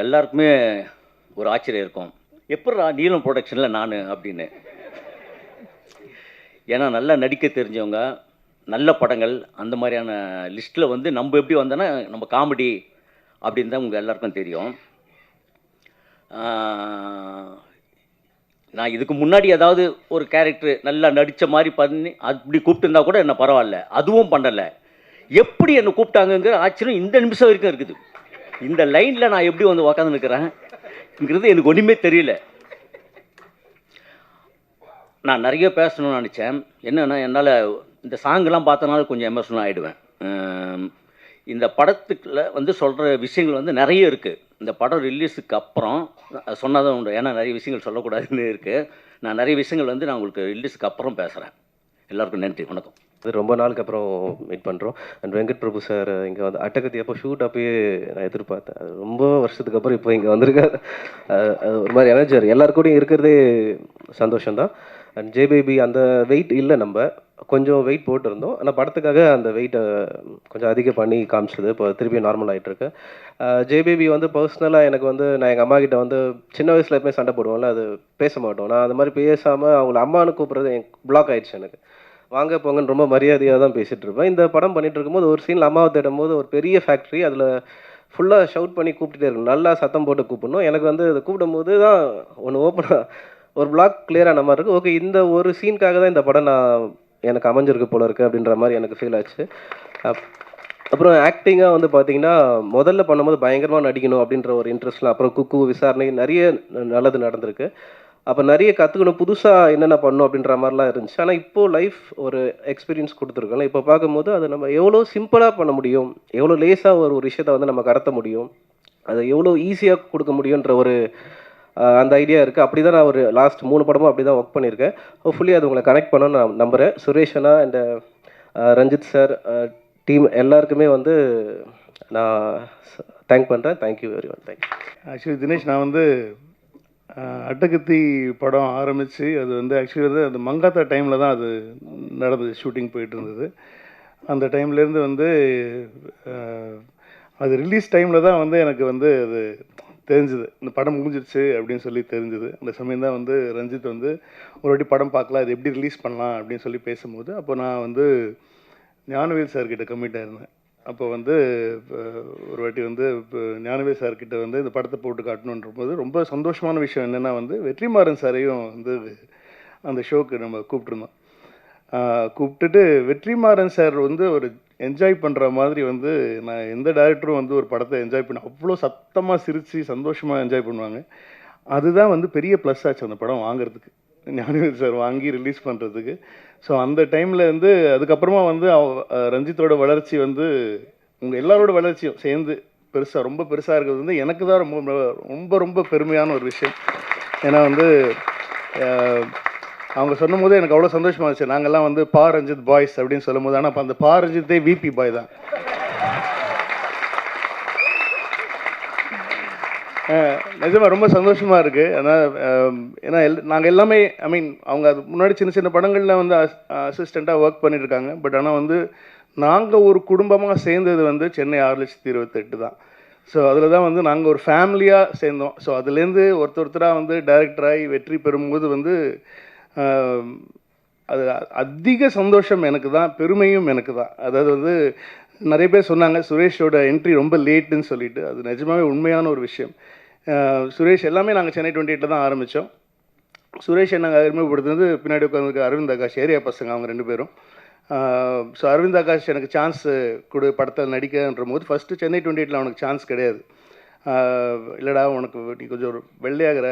எல்லாருக்குமே ஒரு ஆச்சரியம் இருக்கும். எப்பட்றா நீலம் புரொடக்ஷனில் நான் அப்படின்னு. ஏன்னா நல்லா நடிக்க தெரிஞ்சவங்க, நல்ல படங்கள் அந்த மாதிரியான லிஸ்ட்டில் வந்து நம்ம எப்படி வந்தோன்னா நம்ம காமெடி அப்படின்னு தான் உங்கள் எல்லாருக்கும் தெரியும். நான் இதுக்கு முன்னாடி ஏதாவது ஒரு கேரக்டர் நல்லா நடித்த மாதிரி பண்ணி அப்படி கூப்பிட்டுருந்தா கூட என்ன பரவாயில்ல, அதுவும் பண்ணலை. எப்படி என்னை கூப்பிட்டாங்கங்கிற ஆச்சரியம் இந்த நிமிஷம் வரைக்கும் இருக்குது. இந்த லைனில் நான் எப்படி வந்து உக்காந்துருக்கிறேன்ங்கிறது எனக்கு ஒன்றுமே தெரியல. நான் நிறைய பேசணும்னு நினச்சேன். என்னென்னா என்னால் இந்த சாங்கெலாம் பார்த்தனால கொஞ்சம் எமோஷனல் ஆகிடுவேன். இந்த படத்துக்குள்ள வந்து சொல்கிற விஷயங்கள் வந்து நிறைய இருக்குது. இந்த படம் ரிலீஸுக்கு அப்புறம் சொன்னால் தான் உண்டு, ஏன்னா நிறைய விஷயங்கள் சொல்லக்கூடாதுன்னு இருக்குது. நான் நிறைய விஷயங்கள் வந்து நான் உங்களுக்கு ரிலீஸுக்கு அப்புறம் பேசுகிறேன். எல்லாருக்கும் நன்றி, வணக்கம். அது ரொம்ப நாளுக்கு அப்புறம் மீட் பண்ணுறோம். அண்ட் வெங்கட் பிரபு சார் இங்கே வந்து அட்டகத்தி அப்போ ஷூட் அப்பயே நான் எதிர்பார்த்தேன். அது ரொம்ப வருஷத்துக்கு அப்புறம் இப்போ இங்கே வந்திருக்காரு. அது ஒரு மாதிரி எனர்ஜி எல்லாருக்கூடையும் இருக்கிறதே சந்தோஷம்தான். அண்ட் ஜே பேபி அந்த வெயிட் இல்லை, நம்ம கொஞ்சம் வெயிட் போட்டிருந்தோம். ஆனால் படத்துக்காக அந்த வெயிட்டை கொஞ்சம் அதிகம் பண்ணி காமிச்சது. இப்போ திருப்பி நார்மல் ஆகிட்டுருக்கு. ஜே பேபி வந்து பர்சனலாக எனக்கு வந்து நான் எங்கள் அம்மா கிட்ட வந்து சின்ன வயசில் எப்பவுமே சண்டை போடுவோம்ல, அது பேச மாட்டோம். நான் அந்த மாதிரி பேசாமல் அவங்கள அம்மானு கூப்பிட்றது எனக்கு பிளாக் ஆகிடுச்சு. எனக்கு வாங்க போங்கன்னு ரொம்ப மரியாதையாக தான் பேசிகிட்டு இருப்பேன். இந்த படம் பண்ணிகிட்டு இருக்கும்போது ஒரு சீனில் அம்மாவை தேடும் போது ஒரு பெரிய ஃபேக்ட்ரி, அதில் ஃபுல்லாக ஷவுட் பண்ணி கூப்பிட்டுட்டே இருக்கணும், நல்லா சத்தம் போட்டு கூப்பிடணும். எனக்கு வந்து அதை கூப்பிடும் போது தான் ஒன்று ஓப்பனாக ஒரு பிளாக் கிளியரான மாதிரி இருக்குது. ஓகே, இந்த ஒரு சீனுக்காக தான் இந்த படம் எனக்கு அமைஞ்சிருக்கு போல இருக்குது அப்படின்ற மாதிரி எனக்கு ஃபீல் ஆச்சு. அப்புறம் ஆக்டிங்காக வந்து பார்த்தீங்கன்னா முதல்ல பண்ணும்போது பயங்கரமாக நடிக்கணும் அப்படின்ற ஒரு இன்ட்ரெஸ்ட்லாம், அப்புறம் குக்கு விசாரணை நிறைய நல்லது நடந்திருக்கு. அப்போ நிறைய கற்றுக்கணும், புதுசாக என்னென்ன பண்ணணும் அப்படின்ற மாதிரிலாம் இருந்துச்சு. ஆனால் இப்போது லைஃப் ஒரு எக்ஸ்பீரியன்ஸ் கொடுத்துருக்கோம்ல, இப்போ பார்க்கும்போது அதை நம்ம எவ்வளோ சிம்பிளாக பண்ண முடியும், எவ்வளோ லேஸாக ஒரு விஷயத்தை வந்து நம்ம கடத்த முடியும், அதை எவ்வளோ ஈஸியாக கொடுக்க முடியுன்ற ஒரு அந்த ஐடியா இருக்குது. அப்படி தான் நான் ஒரு லாஸ்ட் 3 படமும் அப்படி தான் ஒர்க் பண்ணியிருக்கேன். ஹோப்ஃபுல்லி அது உங்களை கனெக்ட் பண்ணணும்னு நான் நம்புகிறேன். சுரேஷ் அண்ணா அண்ட் ரஞ்சித் சார் டீம் எல்லாருக்குமே வந்து நான் தேங்க் பண்ணுறேன். Thank you very much. Thank you. Actually Dinesh, நான் வந்து அட்டகத்தி படம் ஆரம்பித்து அது வந்து ஆக்சுவலி வந்து அந்த மங்காத்தா டைமில் தான் அது நடந்தது, ஷூட்டிங் போயிட்டு இருந்தது. அந்த டைம்லேருந்து வந்து அது ரிலீஸ் டைமில் தான் வந்து எனக்கு வந்து அது தெரிஞ்சுது, இந்த படம் முடிஞ்சிருச்சு அப்படின்னு சொல்லி தெரிஞ்சுது. அந்த சமயம் தான் வந்து ரஞ்சித் வந்து ஒரு வாட்டி படம் பார்க்கலாம், இது எப்படி ரிலீஸ் பண்ணலாம் அப்படின்னு சொல்லி பேசும்போது, அப்போ நான் வந்து ஞானவேல் சார்கிட்ட கமிட் ஆயிருந்தேன். அப்போ வந்து ஒரு வாட்டி வந்து இப்போ ஞானவேல் சார்கிட்ட வந்து இந்த படத்தை போட்டு காட்டணுன்ற போது ரொம்ப சந்தோஷமான விஷயம் என்னென்னா வந்து வெற்றிமாறன் சாரையும் வந்து அந்த ஷோக்கு நம்ம கூப்பிட்ருந்தோம். கூப்பிட்டுட்டு வெற்றிமாறன் சார் வந்து ஒரு என்ஜாய் பண்ணுற மாதிரி வந்து நான் எந்த டேரக்டரும் வந்து ஒரு படத்தை என்ஜாய் பண்ண அவ்வளோ சத்தமாக சிரித்து சந்தோஷமாக என்ஜாய் பண்ணுவாங்க. அதுதான் வந்து பெரிய ப்ளஸ் ஆச்சு அந்த படம் வாங்குறதுக்கு, ஞானவேல் சார் வாங்கி ரிலீஸ் பண்ணுறதுக்கு. ஸோ அந்த டைமில் வந்து அதுக்கப்புறமா வந்து ரஞ்சித்தோட வளர்ச்சி வந்து உங்கள் எல்லாரோட வளர்ச்சியும் சேர்ந்து ரொம்ப பெருசாக இருக்கிறது வந்து எனக்கு தான் ரொம்ப ரொம்ப ரொம்ப பெருமையான ஒரு விஷயம். ஏன்னா வந்து அவங்க சொல்லும் போது எனக்கு அவ்வளோ சந்தோஷமாக இருந்துச்சு. நாங்கள்லாம் வந்து பா ரஞ்சித் பாய்ஸ் அப்படின்னு சொல்லும் போது, ஆனால் அப்போ அந்த பா ரஞ்சித்தே விபி பாய் தான். நிஜமாக ரொம்ப சந்தோஷமாக இருக்குது. ஆனால் ஏன்னா நாங்கள் எல்லாமே அவங்க அது முன்னாடி சின்ன சின்ன படங்களில் வந்து அசிஸ்டண்ட்டாக ஒர்க் பண்ணியிருக்காங்க. பட் ஆனால் வந்து நாங்கள் ஒரு குடும்பமாக சேர்ந்தது வந்து சென்னை 6,28,000 தான். ஸோ அதில் தான் வந்து நாங்கள் ஒரு ஃபேமிலியாக சேர்ந்தோம். ஸோ அதுலேருந்து ஒருத்தராக வந்து டைரக்டராகி வெற்றி பெறும்போது வந்து அது அதிக சந்தோஷம் எனக்கு தான், பெருமையும் எனக்கு தான். அதாவது வந்து நிறைய பேர் சொன்னாங்க சுரேஷோட என்ட்ரி ரொம்ப லேட்டுன்னு சொல்லிட்டு, அது நிஜமாகவே உண்மையான ஒரு விஷயம். சுரேஷ் எல்லாமே நாங்கள் சென்னை 28 தான் ஆரம்பித்தோம். சுரேஷ் நாங்கள் அறிமுகப்படுத்துனது பின்னாடி உட்காந்துருக்க அரவிந்த் ஆகாஷ், ஏரியா பசங்க அவங்க 2 பேரும். ஸோ அரவிந்த் ஆகாஷ் எனக்கு சான்ஸ் கொடு படத்தில் நடிக்கன்ற போது ஃபஸ்ட்டு சென்னை 28 அவனுக்கு சான்ஸ் கிடையாது. இல்லைடா உனக்கு நீ கொஞ்சம் ஒரு வெள்ளையாகிற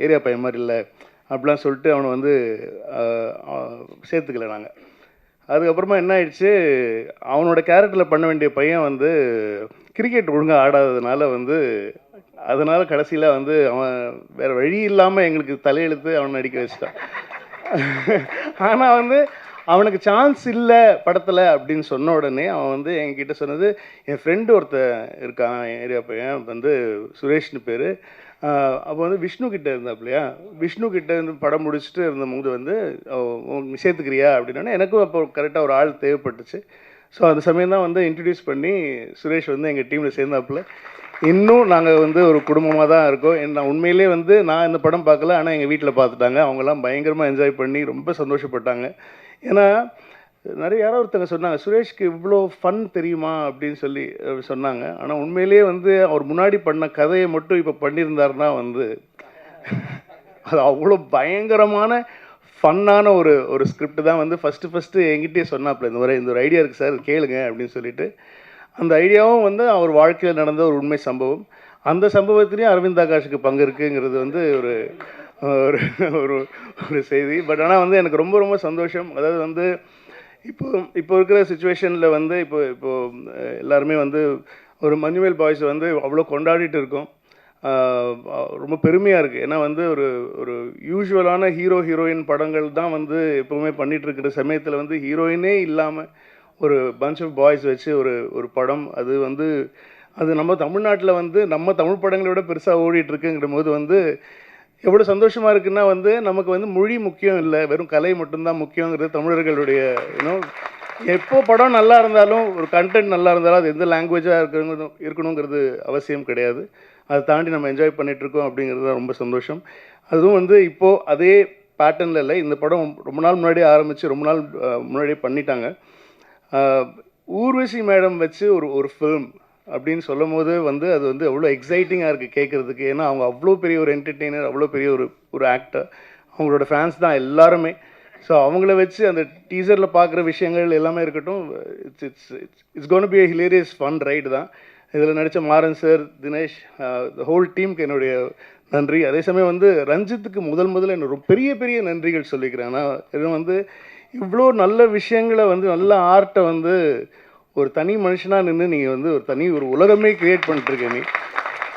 ஏரியா பையன் மாதிரி இல்லை அப்படிலாம் சொல்லிட்டு அவனை வந்து சேர்த்துக்கல நாங்கள். அதுக்கப்புறமா என்ன ஆயிடுச்சு, அவனோட கேரக்டரில் பண்ண வேண்டிய பையன் வந்து கிரிக்கெட் ஒழுங்காக ஆடாததுனால வந்து அதனால் கடைசியில் வந்து அவன் வேறு வழி இல்லாமல் எங்களுக்கு தலையெழுத்து அவனை நடிக்க வச்சிட்டான். ஆனால் வந்து அவனுக்கு சான்ஸ் இல்லை படத்தில் அப்படின்னு சொன்ன உடனே அவன் வந்து என்கிட்ட சொன்னது, என் ஃப்ரெண்டு ஒருத்தன் இருக்கான் ஏரியா பையன் வந்து சுரேஷ்னு பேர். அப்போ வந்து விஷ்ணு கிட்டே இருந்தாப்லையா, விஷ்ணு கிட்டே இருந்து படம் முடிச்சுட்டு இருந்தபோது வந்து சேர்த்துக்கிறியா அப்படின்னா எனக்கும் அப்போ கரெக்டாக ஒரு ஆள் தேவைப்பட்டுச்சு. ஸோ அந்த சமயம் தான் வந்து இன்ட்ரடியூஸ் பண்ணி சுரேஷ் வந்து எங்கள் டீமில் சேர்ந்தாப்புல. இன்னும் நாங்கள் வந்து ஒரு குடும்பமாக தான் இருக்கோம். நான் உண்மையிலே வந்து நான் இந்த படம் பார்க்கல, ஆனால் எங்கள் வீட்டில் பார்த்துட்டாங்க. அவங்கெல்லாம் பயங்கரமாக என்ஜாய் பண்ணி ரொம்ப சந்தோஷப்பட்டாங்க. ஏன்னா நிறைய யாரோ ஒருத்தங்க சொன்னாங்க, சுரேஷ்க்கு இவ்வளோ ஃபன் தெரியுமா அப்படின்னு சொல்லி சொன்னாங்க. ஆனால் உண்மையிலேயே வந்து அவர் முன்னாடி பண்ண கதையை மட்டும் இப்போ பண்ணியிருந்தாருன்னா வந்து அது அவ்வளோ பயங்கரமான ஃபன்னான ஒரு ஸ்கிரிப்ட் தான் வந்து ஃபஸ்ட்டு என்கிட்டயே சொன்னாப்புல, இந்த ஒரு ஐடியா இருக்குது சார் கேளுங்க அப்படின்னு சொல்லிட்டு. அந்த ஐடியாவும் வந்து அவர் வாழ்க்கையில் நடந்த ஒரு உண்மை சம்பவம். அந்த சம்பவத்திலையும் அரவிந்த் ஆகாஷுக்கு பங்கு இருக்குங்கிறது வந்து ஒரு ஒரு ஒரு ஒரு செய்தி. பட் ஆனால் வந்து எனக்கு ரொம்ப ரொம்ப சந்தோஷம். அதாவது வந்து இப்போ இருக்கிற சுச்சுவேஷனில் வந்து இப்போ எல்லாருமே வந்து ஒரு மஞ்சுமேல் பாய்ஸ் வந்து அவ்வளோ கொண்டாடிட்டு இருக்கோம். ரொம்ப பெருமையாக இருக்குது. ஏன்னா வந்து ஒரு ஒரு யூஷுவலான ஹீரோயின் படங்கள் தான் வந்து எப்போவுமே பண்ணிகிட்ருக்கிற சமயத்தில் வந்து ஹீரோயினே இல்லாமல் ஒரு பஞ்ச் ஆஃப் பாய்ஸ் வச்சு ஒரு படம், அது வந்து அது நம்ம தமிழ்நாட்டில் வந்து நம்ம தமிழ் படங்களை விட பெருசாக ஓடிட்டுருக்குங்கிற போது வந்து எவ்வளோ சந்தோஷமாக இருக்குன்னா வந்து நமக்கு வந்து மொழி முக்கியம் இல்லை, வெறும் கலை மட்டும்தான் முக்கியங்கிறது தமிழர்களுடைய எப்போ படம் நல்லா இருந்தாலும் ஒரு கண்டென்ட் நல்லா இருந்தாலும் அது எந்த லாங்குவேஜாக இருக்கணுங்கிறது அவசியம் கிடையாது. அதை தாண்டி நம்ம என்ஜாய் பண்ணிகிட்ருக்கோம் அப்படிங்கிறது தான் ரொம்ப சந்தோஷம். அதுவும் வந்து இப்போது அதே பேட்டர்னில் இல்லை, இந்த படம் ரொம்ப நாள் முன்னாடியே ஆரம்பித்து ரொம்ப நாள் முன்னாடியே பண்ணிட்டாங்க. ஊர்வசி மேடம் வச்சு ஒரு ஃபில்ம் அப்படின்னு சொல்லும் போது வந்து அது வந்து அவ்வளோ எக்ஸைட்டிங்காக இருக்குது கேட்குறதுக்கு. ஏன்னா அவங்க அவ்வளோ பெரிய ஒரு என்டர்டெய்னர், அவ்வளோ பெரிய ஒரு ஆக்டர், அவங்களோட ஃபேன்ஸ் தான் எல்லாருமே. ஸோ அவங்கள வச்சு அந்த டீசரில் பார்க்குற விஷயங்கள் எல்லாமே இருக்கட்டும், it's gonna be a hilarious fun ride தான். இதில் நடித்த Maran sir, Dinesh, the whole டீமுக்கு என்னுடைய நன்றி. அதே சமயம் வந்து ரஞ்சித்துக்கு முதல்ல என்ன பெரிய பெரிய நன்றிகள் சொல்லிக்கிறேன். ஆனால் இது வந்து இவ்வளோ நல்ல விஷயங்களை வந்து நல்ல ஆர்ட்டை வந்து ஒரு தனி மனுஷனாக நின்று நீங்கள் வந்து ஒரு உலகமே க்ரியேட் பண்ணிட்டுருக்கேன் நீ.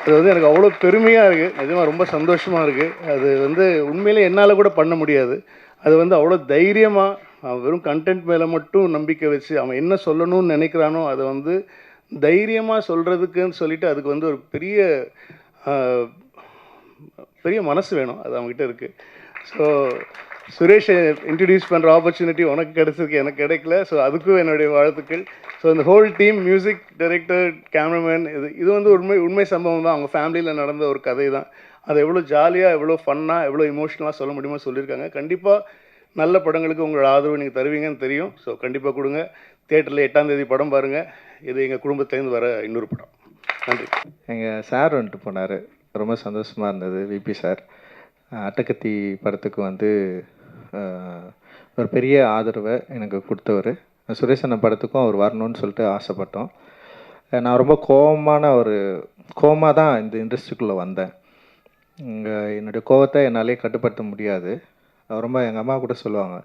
அது வந்து எனக்கு அவ்வளோ பெருமையாக இருக்குது, நிஜமாக ரொம்ப சந்தோஷமாக இருக்குது. அது வந்து உண்மையிலே என்னால் கூட பண்ண முடியாது. அது வந்து அவ்வளோ தைரியமாக வெறும் கண்டென்ட் மேலே மட்டும் நம்பிக்கை வச்சு அவன் என்ன சொல்லணும்னு நினைக்கிறானோ அதை வந்து தைரியமாக சொல்கிறதுக்குன்னு சொல்லிட்டு அதுக்கு வந்து ஒரு பெரிய மனசு வேணும், அது அவங்ககிட்ட இருக்குது. ஸோ சுரேஷை இன்ட்ரடியூஸ் பண்ணுற ஆப்பர்ச்சுனிட்டி உனக்கு கிடைச்சிருக்கு, எனக்கு கிடைக்கல. ஸோ அதுக்கும் என்னுடைய வாழ்த்துக்கள். ஸோ இந்த whole team, music director, cameraman, இது வந்து உண்மை சம்பவம் தான். அவங்க ஃபேமிலியில் நடந்த ஒரு கதை தான். அதை எவ்வளோ ஜாலியாக, எவ்வளோ ஃபன்னாக, எவ்வளோ இமோஷனலாக சொல்ல முடியுமோ சொல்லியிருக்காங்க. கண்டிப்பாக நல்ல படங்களுக்கு உங்களோட ஆதரவு நீங்கள் தருவீங்கன்னு தெரியும். ஸோ கண்டிப்பாக கொடுங்க. தியேட்டரில் 8ஆம் தேதி படம் பாருங்கள். இது எங்கள் குடும்பத்துலேருந்து வர இன்னொரு படம். நன்றி. எங்கள் சார் வந்துட்டு போனார், ரொம்ப சந்தோஷமாக இருந்தது. விபி சார் அட்டகத்தி படத்துக்கு வந்து ஒரு பெரிய ஆதரவை எனக்கு கொடுத்தவர். சுரேஷ் அண்ணன் படத்துக்கும் அவர் வரணும்னு சொல்லிட்டு ஆசைப்பட்டோம். நான் ரொம்ப கோவமாக தான் இந்த இண்டஸ்ட்ரிக்குள்ளே வந்தேன். என்னுடைய கோவத்தை என்னாலே கட்டுப்படுத்த முடியாது. ரொம்ப எங்கள் அம்மா கூட சொல்லுவாங்க,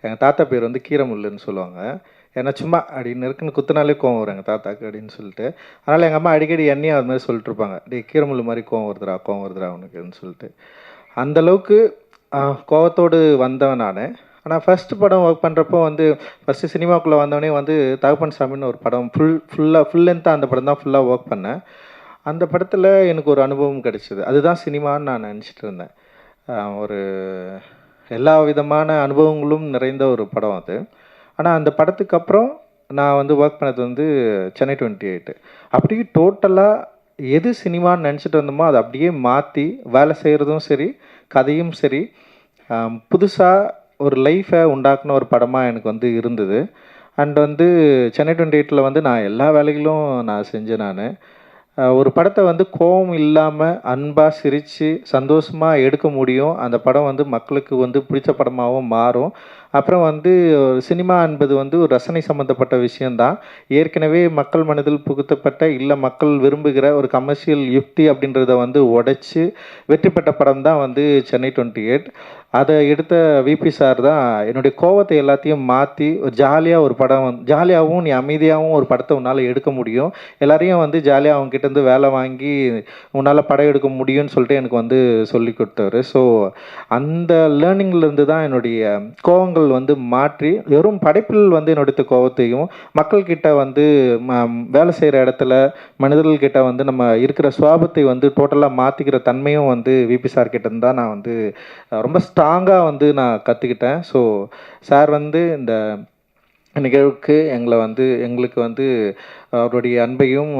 எங்கள் தாத்தா பேர் வந்து கீரமுல்லுன்னு சொல்லுவாங்க. ஏன்னா சும்மா அப்படின்னு இருக்குன்னு குத்துனாலே கோவம் வரும் எங்கள் தாத்தாக்கு அப்படின்னு சொல்லிட்டு. அதனால் எங்கள் அம்மா அடிக்கடி என்னையும் அது மாதிரி சொல்லிட்டு இருப்பாங்க, கீரமுல்லு மாதிரி கோவம் வருதுடா அவனுக்குன்னு சொல்லிட்டு. அந்தளவுக்கு கோவத்தோடு வந்தவன் நான். ஆனால் ஃபஸ்ட்டு படம் ஒர்க் பண்ணுறப்போ வந்து ஃபஸ்ட்டு சினிமாக்குள்ளே வந்தவொடனே வந்து தகப்பன் சாமின்னு ஒரு படம் ஃபுல் லென்த்தாக அந்த படம் தான் ஃபுல்லாக ஒர்க் பண்ணேன். அந்த படத்தில் எனக்கு ஒரு அனுபவம் கிடைச்சிது. அதுதான் சினிமான்னு நான் நினச்சிட்டு இருந்தேன். ஒரு எல்லா விதமான அனுபவங்களும் நிறைந்த ஒரு படம் அது. ஆனால் அந்த படத்துக்கு அப்புறம் நான் வந்து ஒர்க் பண்ணது வந்து சென்னை 28. அப்படியே டோட்டலாக எது சினிமான்னு நினச்சிட்டு வந்தோமோ அதை அப்படியே மாற்றி வேலை செய்கிறதும் சரி, கதையும் சரி, புதுசாக ஒரு லைஃப்பை உண்டாக்குன ஒரு படமாக எனக்கு வந்து இருந்தது. அண்ட் வந்து சென்னை 28 வந்து நான் எல்லா வேலைகளும் நான் செஞ்சேன். ஒரு படத்தை வந்து கோபம் இல்லாமல் அன்பாக சிரித்து சந்தோஷமாக எடுக்க முடியும். அந்த படம் வந்து மக்களுக்கு வந்து பிடிச்ச படமாகவும் மாறும். அப்புறம் வந்து சினிமா என்பது வந்து ஒரு ரசனை சம்மந்தப்பட்ட விஷயந்தான். ஏற்கனவே மக்கள் மனதில் புகுத்தப்பட்ட இல்லை மக்கள் விரும்புகிற ஒரு கமர்ஷியல் யுக்தி அப்படின்றத வந்து உடைச்சி வெற்றி பெற்ற படம் தான் வந்து சென்னை 28. அதை எடுத்த விபி சார் தான் என்னுடைய கோவத்தை எல்லாத்தையும் மாற்றி ஒரு ஜாலியாக ஒரு படம் ஜாலியாகவும் நீ அமைதியாகவும் ஒரு படத்தை உன்னால் எடுக்க முடியும், எல்லாரையும் வந்து ஜாலியாக அவங்ககிட்டேருந்து வேலை வாங்கி உன்னால் படம் எடுக்க முடியும்னு சொல்லிட்டு எனக்கு வந்து சொல்லி கொடுத்தவர். ஸோ அந்த லேர்னிங்லேருந்து தான் என்னுடைய கோவங்கள் வந்து மாற்றி வெறும் படைப்பில் வந்து என்னுடைய கோவத்தையும் மக்கள்கிட்ட வந்து வேலை செய்கிற இடத்துல மனிதர்கள்கிட்ட வந்து நம்ம இருக்கிற சுவாபத்தை வந்து டோட்டலாக மாற்றிக்கிற தன்மையும் வந்து விபி சார் கிட்டேருந்து தான் நான் வந்து ரொம்ப ஸ்ட்ராங்காக வந்து நான் கற்றுக்கிட்டேன். ஸோ சார் வந்து இந்த நிகழ்வுக்கு எங்களுக்கு வந்து அவருடைய அன்பையும்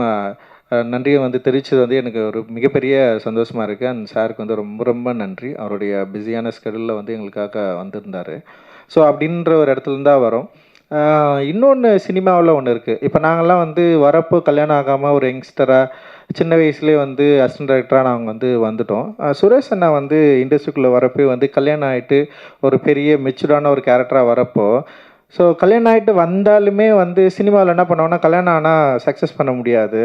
நன்றியை வந்து தெரிவித்தது வந்து எனக்கு ஒரு மிகப்பெரிய சந்தோஷமாக இருக்குது. அண்ட் சாருக்கு வந்து ரொம்ப ரொம்ப நன்றி. அவருடைய பிஸியான ஸ்கெடியூலில் வந்து எங்களுக்காக வந்திருந்தார். ஸோ அப்படின்ற ஒரு இடத்துலேருந்து தான் வரோம். இன்னொன்று சினிமாவில் ஒன்று இருக்குது. இப்போ நாங்கள்லாம் வந்து வரப்போ கல்யாணம் ஆகாமல் ஒரு யங்ஸ்டராக சின்ன வயசுலேயே வந்து அசிஸ்டன்ட் டைரக்டராக நாங்கள் வந்து வந்துட்டோம். சுரேஷ் அண்ணா வந்து இண்டஸ்ட்ரிக்குள்ளே வரப்போ வந்து கல்யாணம் ஆகிட்டு ஒரு பெரிய மெச்சூர்டான ஒரு கேரக்டராக வரப்போ, ஸோ கல்யாணம் ஆகிட்டு வந்தாலுமே வந்து சினிமாவில் என்ன பண்ணுவோன்னா, கல்யாணம் ஆனால் சக்ஸஸ் பண்ண முடியாது.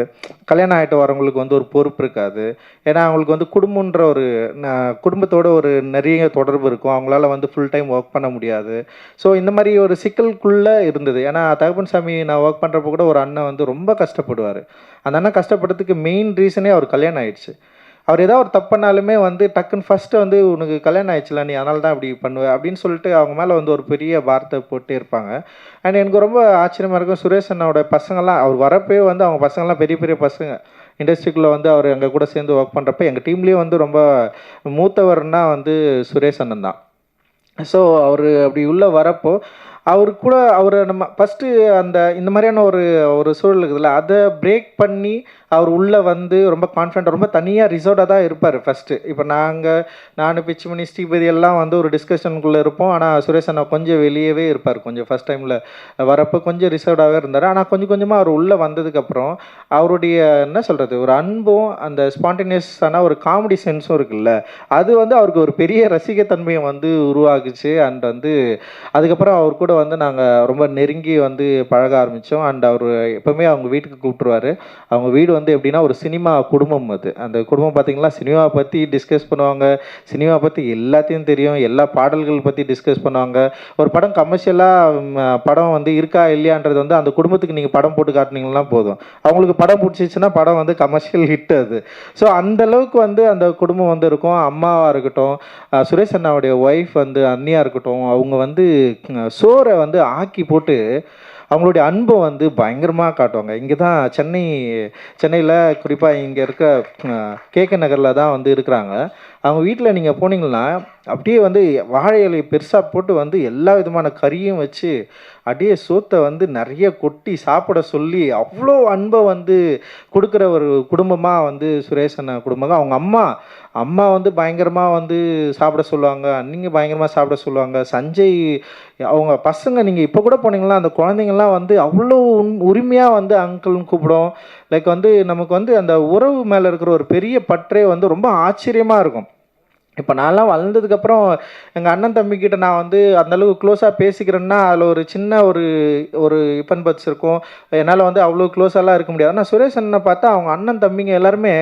கல்யாணம் ஆகிட்டு வரவங்களுக்கு வந்து ஒரு பொறுப்பு இருக்காது. ஏன்னா அவங்களுக்கு வந்து குடும்பன்ற ஒரு குடும்பத்தோட ஒரு நிறைய தொடர்பு இருக்கும். அவங்களால வந்து ஃபுல் டைம் ஒர்க் பண்ண முடியாது. ஸோ இந்த மாதிரி ஒரு சிக்கலுக்குள்ளே இருந்தது. ஏன்னா தகப்பன் சாமி நான் ஒர்க் பண்ணுறப்போ கூட ஒரு அண்ணன் வந்து ரொம்ப கஷ்டப்படுவார். அந்த அண்ணன் கஷ்டப்படுறதுக்கு மெயின் ரீசனே அவர் கல்யாணம் ஆயிடுச்சு. அவர் ஏதாவது ஒரு தப்புனாலுமே வந்து டக்குன்னு ஃபஸ்ட்டு வந்து உனக்கு கல்யாணம் ஆயிடுச்சுல, நீ அதனால தான் இப்படி பண்ணுவ அப்படின்னு சொல்லிட்டு அவங்க மேலே வந்து ஒரு பெரிய வார்த்தை போட்டே இருப்பாங்க. அண்ட் எனக்கு ரொம்ப ஆச்சரியமாக இருக்கும், சுரேஷ் அண்ணாவோட பசங்கள்லாம் அவர் வரப்பே வந்து அவங்க பசங்கள்லாம் பெரிய பெரிய பசங்க. இண்டஸ்ட்ரிக்குள்ளே வந்து அவர் எங்கள் கூட சேர்ந்து ஒர்க் பண்ணுறப்ப எங்கள் டீம்லேயே வந்து ரொம்ப மூத்தவர்னா வந்து சுரேஷ் அண்ணன் தான். ஸோ அவர் அப்படி உள்ளே வரப்போ அவரு கூட அவரை நம்ம ஃபஸ்ட்டு இந்த மாதிரியான ஒரு சூழல் இருக்குதுல்ல, அதை பிரேக் பண்ணி அவர் உள்ளே வந்து ரொம்ப கான்ஃபிடென்ட், ரொம்ப தனியாக ரிசர்வ்டாக தான் இருப்பார் ஃபஸ்ட்டு. இப்போ நான் பிச்சுமணி ஸ்ரீபதி எல்லாம் வந்து ஒரு டிஸ்கஷனுக்குள்ளே இருப்போம். ஆனால் சுரேஷ் அண்ணா கொஞ்சம் வெளியவே இருப்பார். கொஞ்சம் ஃபஸ்ட் டைமில் வரப்போ கொஞ்சம் ரிசர்வ்டாகவே இருந்தார். ஆனால் கொஞ்சம் கொஞ்சமாக அவர் உள்ளே வந்ததுக்கப்புறம் அவருடைய என்ன சொல்கிறது, ஒரு அன்பும் அந்த ஸ்பான்டேனியஸான ஒரு காமெடி சென்ஸும் இருக்குல்ல, அது வந்து அவருக்கு ஒரு பெரிய ரசிகத்தன்மையை வந்து உருவாகுச்சு. அண்ட் வந்து அதுக்கப்புறம் அவர் கூட வந்து நாங்கள் ரொம்ப நெருங்கி வந்து பழக ஆரம்பித்தோம். அண்ட் அவர் எப்போவுமே அவங்க வீட்டுக்கு கூப்பிட்ருவார். அவங்க வீடு வந்து எப்படின்னா ஒரு சினிமா குடும்பம். அது அந்த குடும்பம் பார்த்திங்கன்னா சினிமாவை பற்றி டிஸ்கஸ் பண்ணுவாங்க, சினிமா பற்றி எல்லாத்தையும் தெரியும், எல்லா பாடல்கள் பற்றி டிஸ்கஸ் பண்ணுவாங்க. ஒரு படம் கமர்ஷியலாக படம் வந்து இருக்கா இல்லையான்றது வந்து அந்த குடும்பத்துக்கு நீங்கள் படம் போட்டு காட்டினீங்கன்னா போதும், அவங்களுக்கு படம் பிடிச்சிச்சுன்னா படம் வந்து கமர்ஷியல் ஹிட் அது. ஸோ அந்தளவுக்கு வந்து அந்த குடும்பம் வந்து இருக்கும். அம்மாவாக இருக்கட்டும், சுரேஷ் அண்ணாவுடைய ஒய்ஃப் வந்து அண்ணியாக இருக்கட்டும், அவங்க வந்து சோறை வந்து ஆக்கி போட்டு அவங்களுடைய அன்பை வந்து பயங்கரமாக காட்டுவாங்க. இங்கே தான் சென்னையில் குறிப்பாக இங்கே இருக்க கேகே நகரில் தான் வந்து இருக்கிறாங்க. அவங்க வீட்டில் நீங்கள் போனீங்கன்னா அப்படியே வந்து வாழை இலையை பெருசாக போட்டு வந்து எல்லா விதமான கறியும் வச்சு அப்படியே சோத்தை வந்து நிறைய கொட்டி சாப்பிட சொல்லி அவ்வளோ அன்பை வந்து கொடுக்குற ஒரு குடும்பமாக வந்து சுரேஷ் அண்ணா குடும்பம். அவங்க அம்மா வந்து பயங்கரமாக வந்து சாப்பிட சொல்லுவாங்க, அன்னிங்க பயங்கரமாக சாப்பிட சொல்லுவாங்க. சஞ்சய் அவங்க பசங்க நீங்கள் இப்போ கூட போனீங்கன்னா அந்த குழந்தைங்கள்லாம் வந்து அவ்வளோ உரிமையாக வந்து அங்கிள்னு கூப்பிடும். லைக் வந்து நமக்கு வந்து அந்த உறவு மேலே இருக்கிற ஒரு பெரிய பற்றே வந்து ரொம்ப ஆச்சரியமாக இருக்கும். இப்போ நான்லாம் வளர்ந்ததுக்கப்புறம் எங்கள் அண்ணன் தம்பிக்கிட்ட நான் வந்து அந்தளவுக்கு க்ளோஸாக பேசிக்கிறேன்னா அதில் ஒரு சின்ன ஒரு இப்பன் பட்ஸ் இருக்கும். என்னால் வந்து அவ்வளோ க்ளோஸாலாம் இருக்க முடியாது. ஆனால் சுரேஷ் அண்ணனை பார்த்தா அவங்க அண்ணன் தம்பிங்க எல்லாருமே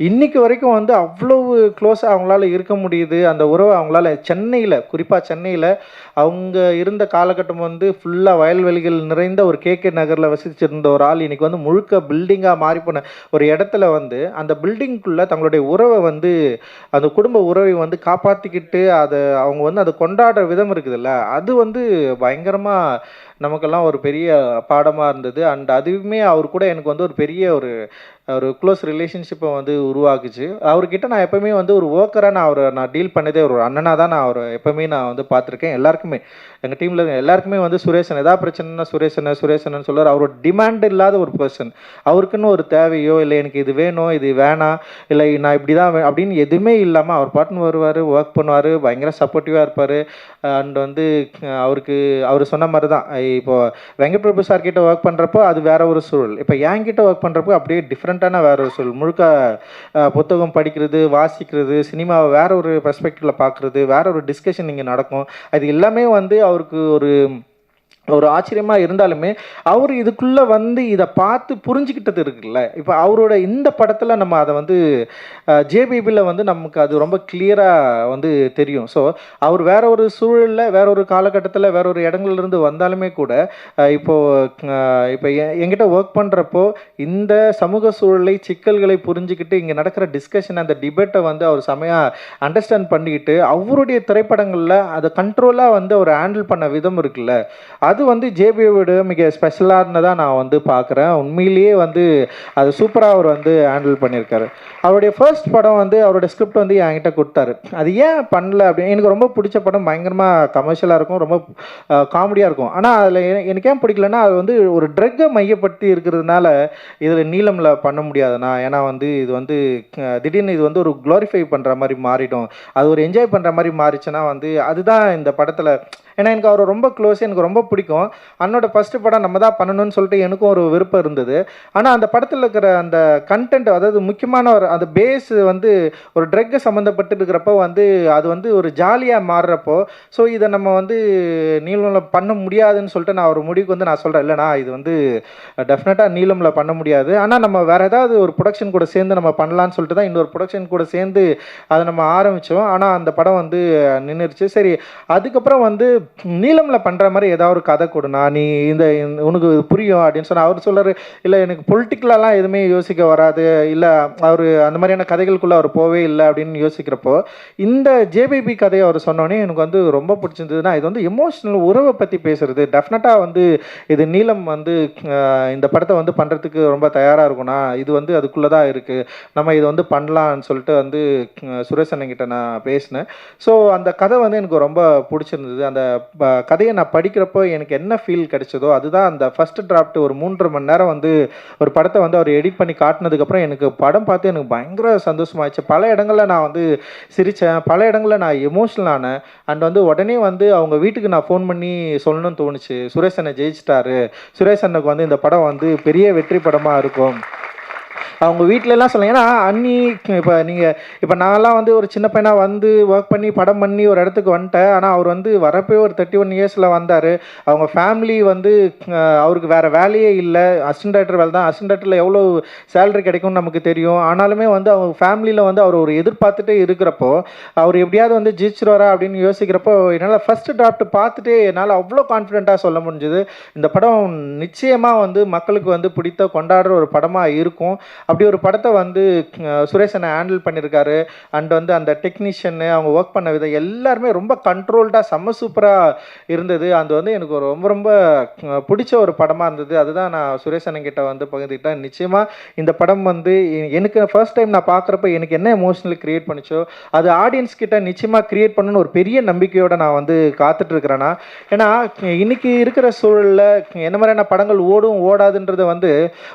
இன்றைக்கி வரைக்கும் வந்து அவ்வளோ க்ளோஸாக அவங்களால இருக்க முடியுது. அந்த உறவை அவங்களால குறிப்பாக சென்னையில் அவங்க இருந்த காலகட்டம் வந்து ஃபுல்லாக வயல்வெளிகள் நிறைந்த ஒரு கேகே நகரில் வசிச்சிருந்த ஒரு ஆள் இன்றைக்கி வந்து முழுக்க பில்டிங்காக மாறி போன ஒரு இடத்துல வந்து அந்த பில்டிங்குள்ளே தங்களுடைய உறவை வந்து அந்த குடும்ப உறவை வந்து காப்பாற்றிக்கிட்டு அவங்க வந்து அதை கொண்டாடுற விதம் இருக்குதுல்ல, அது வந்து பயங்கரமாக நமக்கெல்லாம் ஒரு பெரிய பாடமாக இருந்தது. அண்ட் அதுவுமே அவர் கூட எனக்கு வந்து ஒரு பெரிய ஒரு க்ளோஸ் ரிலேஷன்ஷிப்பை வந்து உருவாக்குச்சு. அவர்கிட்ட நான் எப்போவுமே வந்து ஒரு ஒர்க்கராக நான் டீல் பண்ணதே ஒரு அண்ணனாக தான் நான் எப்போவுமே நான் வந்து பார்த்துருக்கேன். எல்லாருக்குமே எங்கள் டீமில் எல்லாருக்குமே வந்து சுரேஷன் எதாவது பிரச்சனைனா சுரேஷன் சொல்லுவார். அவரோட டிமாண்ட் இல்லாத ஒரு பர்சன். அவருக்குன்னு ஒரு தேவையோ இல்லை எனக்கு இது வேணும் இது வேணாம் இல்லை நான் இப்படி தான் அப்படின்னு எதுவுமே இல்லாமல் அவர் பாட்டுன்னு வருவார், ஒர்க் பண்ணுவார், பயங்கர சப்போர்ட்டிவாக இருப்பார். அண்ட் வந்து அவர் சொன்ன மாதிரி தான், இப்போது வெங்கட் பிரபு சார் கிட்ட ஒர்க் பண்ணுறப்போ அது வேற ஒரு சூழல், இப்போ என்கிட்ட ஒர்க் பண்ணுறப்போ அப்படியே டிஃப்ரெண்ட்டான வேற ஒரு சூழல். முழுக்க புத்தகம் படிக்கிறது, வாசிக்கிறது, சினிமாவை வேற ஒரு பெர்ஸ்பெக்டிவில் பார்க்குறது, வேற ஒரு டிஸ்கஷன் இங்கே நடக்கும். அது எல்லாமே வந்து அவருக்கு ஒரு ஆச்சரியமாக இருந்தாலுமே அவர் இதுக்குள்ளே வந்து இதை பார்த்து புரிஞ்சுக்கிட்டது இருக்குல்ல. இப்போ அவரோட இந்த படத்தில் நம்ம அதை வந்து ஜேபிபியில் வந்து நமக்கு அது ரொம்ப கிளியராக வந்து தெரியும். ஸோ அவர் வேற ஒரு சூழலில் வேற ஒரு காலகட்டத்தில் வேற ஒரு இடங்கள்லேருந்து வந்தாலுமே கூட இப்போ என்கிட்ட ஒர்க் பண்ணுறப்போ இந்த சமூக சூழலை சிக்கல்களை புரிஞ்சுக்கிட்டு இங்கே நடக்கிற டிஸ்கஷன் அந்த டிபேட்டை வந்து அவர் செமையாக அண்டர்ஸ்டாண்ட் பண்ணிக்கிட்டு அவருடைய திரைப்படங்களில் அதை கண்ட்ரோலாக வந்து அவர் ஹேண்டில் பண்ண விதம் இருக்குல்ல, அது வந்து ஜேபியோட மிக ஸ்பெஷலானதாக நான் வந்து பார்க்குறேன். உண்மையிலேயே வந்து அது சூப்பராக அவர் வந்து ஹேண்டில் பண்ணியிருக்காரு. அவருடைய ஃபர்ஸ்ட் படம் வந்து அவரோட ஸ்கிரிப்ட் வந்து என்கிட்ட கொடுத்தாரு. அது ஏன் பண்ணல அப்படின்னு எனக்கு ரொம்ப பிடிச்ச படம், பயங்கரமாக கமர்ஷியலாக இருக்கும், ரொம்ப காமெடியாக இருக்கும். ஆனால் அதில் எனக்கு ஏன் பிடிக்கலன்னா அது வந்து ஒரு ட்ரக்கை மையப்படுத்தி இருக்கிறதுனால இதில் நீளமில் பண்ண முடியாதுண்ணா. ஏன்னா வந்து இது வந்து திடீர்னு இது வந்து ஒரு க்ளோரிஃபை பண்ணுற மாதிரி மாறிடும், அது ஒரு என்ஜாய் பண்ணுற மாதிரி மாறிச்சுன்னா வந்து அதுதான் இந்த படத்தில். ஏன்னா எனக்கு அவர் ரொம்ப க்ளோஸ், எனக்கு ரொம்ப பிடிக்கும். அண்ணோட ஃபஸ்ட்டு படம் நம்ம தான் பண்ணணும்னு சொல்லிட்டு எனக்கும் ஒரு விருப்பம் இருந்தது. ஆனால் அந்த படத்தில் இருக்கிற அந்த கண்டென்ட், அதாவது முக்கியமான ஒரு அந்த பேஸ் வந்து ஒரு ட்ரக்கு சம்மந்தப்பட்டு இருக்கிறப்போ வந்து அது வந்து ஒரு ஜாலியாக மாறுறப்போ, ஸோ இதை நம்ம வந்து நீளமில் பண்ண முடியாதுன்னு சொல்லிட்டு நான் ஒரு முடிவுக்கு வந்து நான் சொல்கிறேன், இல்லைண்ணா இது வந்து டெஃபினட்டாக நீளமில் பண்ண முடியாது, ஆனால் நம்ம வேறு ஏதாவது ஒரு ப்ரொடக்ஷன் கூட சேர்ந்து நம்ம பண்ணலான்னு சொல்லிட்டு தான் இன்னொரு ப்ரொடக்ஷன் கூட சேர்ந்து அதை நம்ம ஆரம்பித்தோம். ஆனால் அந்த படம் வந்து நின்றுடுச்சு. சரி, அதுக்கப்புறம் வந்து நீளமில் பண்ணுற மாதிரி ஏதாவது ஒரு கதை கொடுனா, நீ உனக்கு புரியும் அப்படின்னு சொன்னால் அவர் சொல்கிறார், இல்லை எனக்கு பொலிட்டிக்கலாலாம் எதுவுமே யோசிக்க வராது, இல்லை அவர் அந்த மாதிரியான கதைகளுக்குள்ளே அவர் போவே இல்லை அப்படின்னு யோசிக்கிறப்போ இந்த ஜேபிபி கதையை அவர் சொன்னோன்னே எனக்கு வந்து ரொம்ப பிடிச்சிருந்ததுன்னா, இது வந்து எமோஷ்னல் உறவை பற்றி பேசுகிறது. டெஃபினட்டாக வந்து இது நீளம் வந்து இந்த படத்தை வந்து பண்ணுறதுக்கு ரொம்ப தயாராக இருக்கும்னா, இது வந்து அதுக்குள்ளே தான் இருக்குது, நம்ம இதை வந்து பண்ணலான்னு சொல்லிட்டு வந்து சுரேஷ் அண்ணங்கிட்ட நான் பேசினேன். ஸோ அந்த கதை வந்து எனக்கு ரொம்ப பிடிச்சிருந்தது. அந்த கதையை நான் படிக்கிறப்போ எனக்கு என்ன ஃபீல் கிடைச்சதோ அதுதான் அந்த ஃபஸ்ட் டிராஃப்ட். ஒரு 3.5 மணி நேரம் வந்து ஒரு படத்தை வந்து அவர் எடிட் பண்ணி காட்டினதுக்கப்புறம் எனக்கு படம் பார்த்து எனக்கு பயங்கர சந்தோஷமாயிடுச்சு. பல இடங்களில் நான் வந்து சிரித்தேன், பல இடங்களில் நான் எமோஷ்னல் ஆனேன். அண்ட் வந்து உடனே வந்து அவங்க வீட்டுக்கு நான் ஃபோன் பண்ணி சொல்லணும்னு தோணுச்சு, சுரேஷ் அண்ணன் ஜெயிச்சிட்டாரு, சுரேஷ் அண்ணனுக்கு வந்து இந்த படம் வந்து பெரிய வெற்றி படமாக இருக்கும். அவங்க வீட்டிலலாம் சொல்லுங்க. ஏன்னா அண்ணி இப்போ நான்லாம் வந்து ஒரு சின்ன பையனாக வந்து ஒர்க் பண்ணி படம் பண்ணி ஒரு இடத்துக்கு வந்துட்டேன். ஆனால் அவர் வந்து வரப்போ ஒரு 31 இயர்ஸில் வந்தார். அவங்க ஃபேமிலி வந்து அவருக்கு வேறு வேலையே இல்லை, அசிஸ்டன்ட் டைரக்டர் வேலை தான். அசிஸ்டன்ட் டைரக்டரில் எவ்வளோ சேலரி கிடைக்கும்னு நமக்கு தெரியும். ஆனாலுமே வந்து அவங்க ஃபேமிலியில் வந்து அவர் ஒரு எதிர்பார்த்துட்டே இருக்கிறப்போ, அவர் எப்படியாவது வந்து ஜெயிச்சிருவாரா அப்படின்னு யோசிக்கிறப்போ என்னால் ஃபஸ்ட்டு டிராஃப்ட் பார்த்துட்டு என்னால் அவ்வளோ கான்ஃபிடென்ட்டாக சொல்ல முடிஞ்சுது, இந்த படம் நிச்சயமாக வந்து மக்களுக்கு வந்து பிடித்த கொண்டாடுற ஒரு படமாக இருக்கும். அப்படி ஒரு படத்தை வந்து சுரேஷ் அண்ணன் ஹேண்டில் பண்ணியிருக்காரு. அண்ட் வந்து அந்த டெக்னீஷியனு அவங்க ஒர்க் பண்ண விதம் எல்லாருமே ரொம்ப கண்ட்ரோல்டாக செம்ம சூப்பராக இருந்தது. அது வந்து எனக்கு ரொம்ப ரொம்ப பிடிச்ச ஒரு படமாக இருந்தது. அதுதான் நான் சுரேஷ் அண்ணன் கிட்ட வந்து பகிர்ந்துக்கிட்டேன். நிச்சயமாக இந்த படம் வந்து எனக்கு ஃபர்ஸ்ட் டைம் நான் பார்க்குறப்ப எனக்கு என்ன எமோஷனல் க்ரியேட் பண்ணிச்சோ அது ஆடியன்ஸ் கிட்ட நிச்சயமாக க்ரியேட் பண்ணணும்னு ஒரு பெரிய நம்பிக்கையோடு நான் வந்து காத்துட்ருக்கிறேன்னா. ஏன்னா இன்னைக்கு இருக்கிற சூழலில் என்ன மாதிரியான படங்கள் ஓடும் ஓடாதுன்றதை வந்து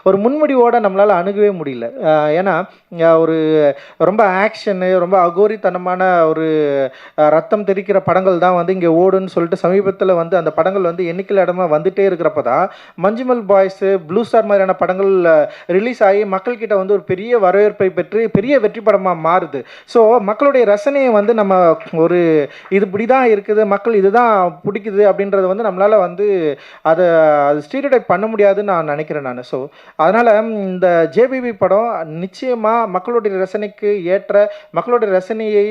ஒரு முன்முடிவோடு நம்மளால் அணுகவே முடியல. ஏன்னா ஒரு ரொம்ப ஆக்ஷனு, ரொம்ப அகோரித்தனமான ஒரு ரத்தம் தெரிக்கிற படங்கள் தான் வந்து இங்கே ஓடுன்னு சொல்லிட்டு சமீபத்தில் வந்து அந்த படங்கள் வந்து எண்ணிக்கையில் இடமா வந்துட்டே இருக்கிறப்ப தான் மஞ்சுமல் பாய்ஸு, ப்ளூ ஸ்டார் மாதிரியான படங்கள் ரிலீஸ் ஆகி மக்கள்கிட்ட வந்து ஒரு பெரிய வரவேற்பை பெற்று பெரிய வெற்றி படமாக மாறுது. ஸோ மக்களுடைய ரசனையை வந்து நம்ம ஒரு இது இப்படி தான் இருக்குது, மக்கள் இதுதான் பிடிக்குது அப்படின்றத வந்து நம்மளால் வந்து அது ஸ்டீரியோடைப் பண்ண முடியாதுன்னு நான் நினைக்கிறேன் நான். ஸோ அதனால் இந்த ஜேபிபி படம் நிச்சயமாக மக்களுடைய ரசனைக்கு ஏற்ற, மக்களுடைய ரசனையை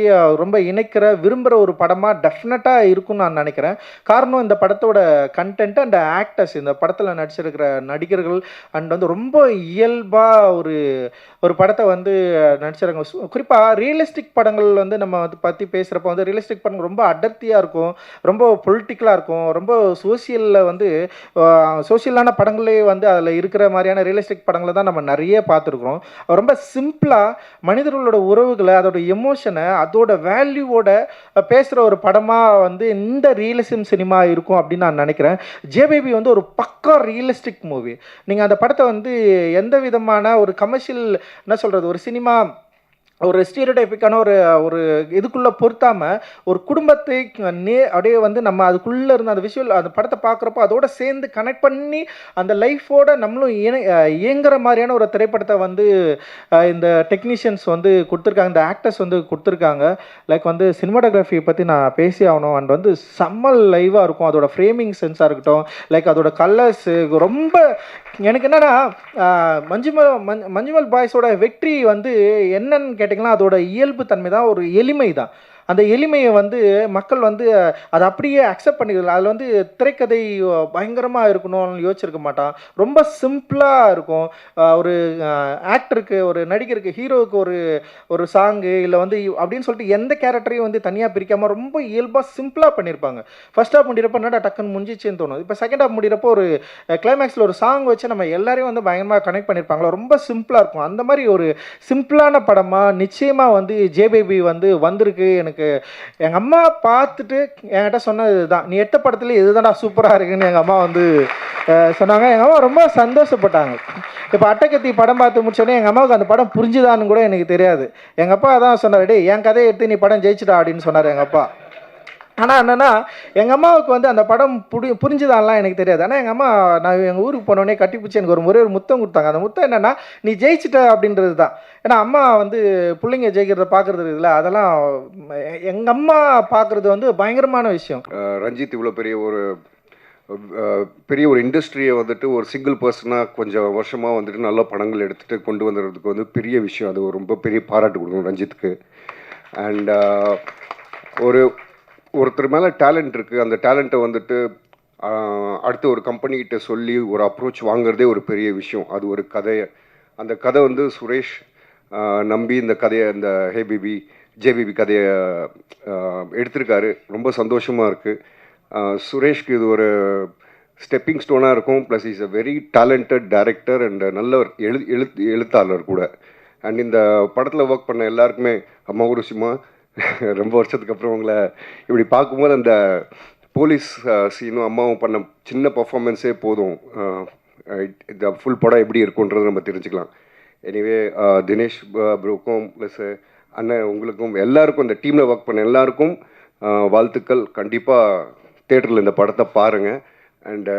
ரொம்ப இணைக்கிற விரும்புகிற ஒரு படமாக டெஃபினட்டாக இருக்கும்னு நான் நினைக்கிறேன். காரணம் இந்த படத்தோட கண்டென்ட் அண்ட் ஆக்டர்ஸ், இந்த படத்தில் நடிச்சிருக்கிற நடிகர்கள் அண்ட் வந்து ரொம்ப இயல்பாக ஒரு படத்தை வந்து நடிச்சிருக்காங்க. குறிப்பாக ரியலிஸ்டிக் படங்கள் வந்து நம்ம வந்து பற்றி பேசுகிறப்ப வந்து ரியலிஸ்டிக் படங்கள் ரொம்ப அடர்த்தியாக இருக்கும், ரொம்ப பொலிட்டிக்கலாக இருக்கும், ரொம்ப சோசியலில் வந்து சோசியலான படங்களே வந்து அதில் இருக்கிற மாதிரியான ரியலிஸ்டிக் படங்களை தான் நம்ம நிறைய பார்த்துருக்குறோம். ரொம்ப சிம்பிளாக மனிதர்களோட உறவுகளை, அதோட எமோஷனை, அதோட வேல்யூவோட பேசுகிற ஒரு படமாக வந்து இந்த ரியலிசம் சினிமா இருக்கும் அப்படின்னு நான் நினைக்கிறேன். ஜேபிபி வந்து ஒரு பக்கா ரியலிஸ்டிக் மூவி. நீங்கள் அந்த படத்தை வந்து எந்த விதமான ஒரு கமர்ஷியல் என்ன சொல்கிறது, ஒரு சினிமா ஒரு ஸ்டீரியோடைப்பிக்கான ஒரு இதுக்குள்ளே பொருத்தாமல் ஒரு குடும்பத்தை அப்படியே வந்து நம்ம அதுக்குள்ளே இருந்த அந்த விஷுவல் அந்த படத்தை பார்க்குறப்போ அதோட சேர்ந்து கனெக்ட் பண்ணி அந்த லைஃபோட நம்மளும் இயங்குற மாதிரியான ஒரு திரைப்படத்தை வந்து இந்த டெக்னீஷியன்ஸ் வந்து கொடுத்துருக்காங்க, இந்த ஆக்டர்ஸ் வந்து கொடுத்துருக்காங்க. லைக் வந்து சினிமாட்டோகிராஃபியை பற்றி நான் பேசி ஆகணும். அண்ட் வந்து செம்ம லைவாக இருக்கும், அதோட ஃப்ரேமிங் சென்ஸாக இருக்கட்டும், லைக் அதோட கலர்ஸு ரொம்ப எனக்கு என்னென்னா மஞ்சுமல் பாய்ஸோட வெற்றி வந்து என்னன்னு கேட்டிங்கன்னா அதோட இயல்பு தன்மை தான், ஒரு எளிமை தான். அந்த எளிமையை வந்து மக்கள் வந்து அதை அப்படியே அக்செப்ட் பண்ணிக்கிறது. அதில் வந்து திரைக்கதை பயங்கரமாக இருக்கணும்னு யோசிச்சிருக்க மாட்டான். ரொம்ப சிம்பிளாக இருக்கும். ஒரு ஆக்டருக்கு, ஒரு நடிகருக்கு, ஹீரோவுக்கு ஒரு சாங்கு இல்லை வந்து அப்படின்னு சொல்லிட்டு எந்த கேரக்டரையும் வந்து தனியாக பிரிக்காமல் ரொம்ப இயல்பாக சிம்பிளாக பண்ணியிருப்பாங்க. ஃபர்ஸ்ட் ஹாஃப் முடிகிறப்ப என்னடா டக்குன்னு முடிஞ்சிச்சுன்னு தோணும். இப்போ செகண்ட் ஹாஃப் முடிகிறப்போ ஒரு கிளைமேக்ஸில் ஒரு சாங் வச்சு நம்ம எல்லாரையும் வந்து பயங்கரமாக கனெக்ட் பண்ணியிருப்பாங்களா, ரொம்ப சிம்பிளாக இருக்கும். அந்த மாதிரி ஒரு சிம்பிளான படமாக நிச்சயமாக வந்து ஜேபேபி வந்து வந்திருக்கு. எனக்கு எங்கள் அம்மா பார்த்துட்டு என்கிட்ட சொன்னது தான், நீ எட்ட படத்துல இதுதான்டா சூப்பராக இருக்குன்னு எங்கள் அம்மா வந்து சொன்னாங்க. எங்கள் அம்மா ரொம்ப சந்தோஷப்பட்டாங்க. இப்போ அட்டகத்தி படம் பார்த்து முடிச்சோடனே எங்கள் அம்மாவுக்கு அந்த படம் புரிஞ்சுதான்னு கூட எனக்கு தெரியாது. எங்கள் அப்பா தான் சொன்னார், டே என் கதையை எடுத்து நீ படம் ஜெயிச்சிட்டா அப்படின்னு சொன்னார் எங்கள் அப்பா. ஆனால் என்னென்னா எங்கள் அம்மாவுக்கு வந்து அந்த படம் புரிஞ்சுதான்லாம் எனக்கு தெரியாது. ஆனால் எங்கள் அம்மா நான் எங்கள் ஊருக்கு போனோடனே கட்டிப்பிடிச்சி எனக்கு ஒரு முத்தம் கொடுத்தாங்க. அந்த முத்தம் என்னென்னா நீ ஜெயிச்சிட்ட அப்படின்றது தான். ஏன்னா அம்மா வந்து பிள்ளைங்க ஜெயிக்கிறத பார்க்குறது இருக்குல்ல, அதெல்லாம் எங்கள் அம்மா பார்க்குறது வந்து பயங்கரமான விஷயம். ரஞ்சித் இவ்வளோ பெரிய ஒரு இண்டஸ்ட்ரியை வந்துட்டு ஒரு சிங்கிள் பர்சனாக கொஞ்சம் வருஷமாக வந்துட்டு நல்ல படங்கள் எடுத்துகிட்டு கொண்டு வந்துடுறதுக்கு வந்து பெரிய விஷயம். அது ரொம்ப பெரிய பாராட்டு கொடுக்கணும் ரஞ்சித்துக்கு. அண்ட் ஒருத்தர் மேலே டேலண்ட் இருக்குது, அந்த டேலண்ட்டை வந்துட்டு அடுத்த ஒரு கம்பெனிக்கிட்ட சொல்லி ஒரு அப்ரோச் வாங்குறதே ஒரு பெரிய விஷயம். அது ஒரு கதையை, அந்த கதை வந்து சுரேஷ் நம்பி இந்த கதையை, இந்த ஜேபிபி கதையை எடுத்திருக்காரு. ரொம்ப சந்தோஷமாக இருக்குது. சுரேஷ்க்கு இது ஒரு ஸ்டெப்பிங் ஸ்டோனாக இருக்கும். Plus is a very talented director and நல்ல ஒரு எழுத்தாளர் கூட. அண்ட் இந்த படத்தில் ஒர்க் பண்ண எல்லாருக்குமே அம்மா ஒரு விஷயமா ரொம்ப வருஷத்துக்கு அப்புறம் உங்களை இப்படி பார்க்கும்போது அந்த போலீஸ் சீனும் அம்மாவும் பண்ண சின்ன பர்ஃபார்மன்ஸே போதும் இந்த ஃபுல் படம் எப்படி இருக்குன்றது நம்ம தெரிஞ்சுக்கலாம். எனிவே தினேஷ் ப்ரோக்கும் ப்ளஸ் அண்ணன் உங்களுக்கும் எல்லாருக்கும், இந்த டீமில் ஒர்க் பண்ண எல்லாருக்கும் வாழ்த்துக்கள். கண்டிப்பாக தேட்டரில் இந்த படத்தை பாருங்கள். அண்டு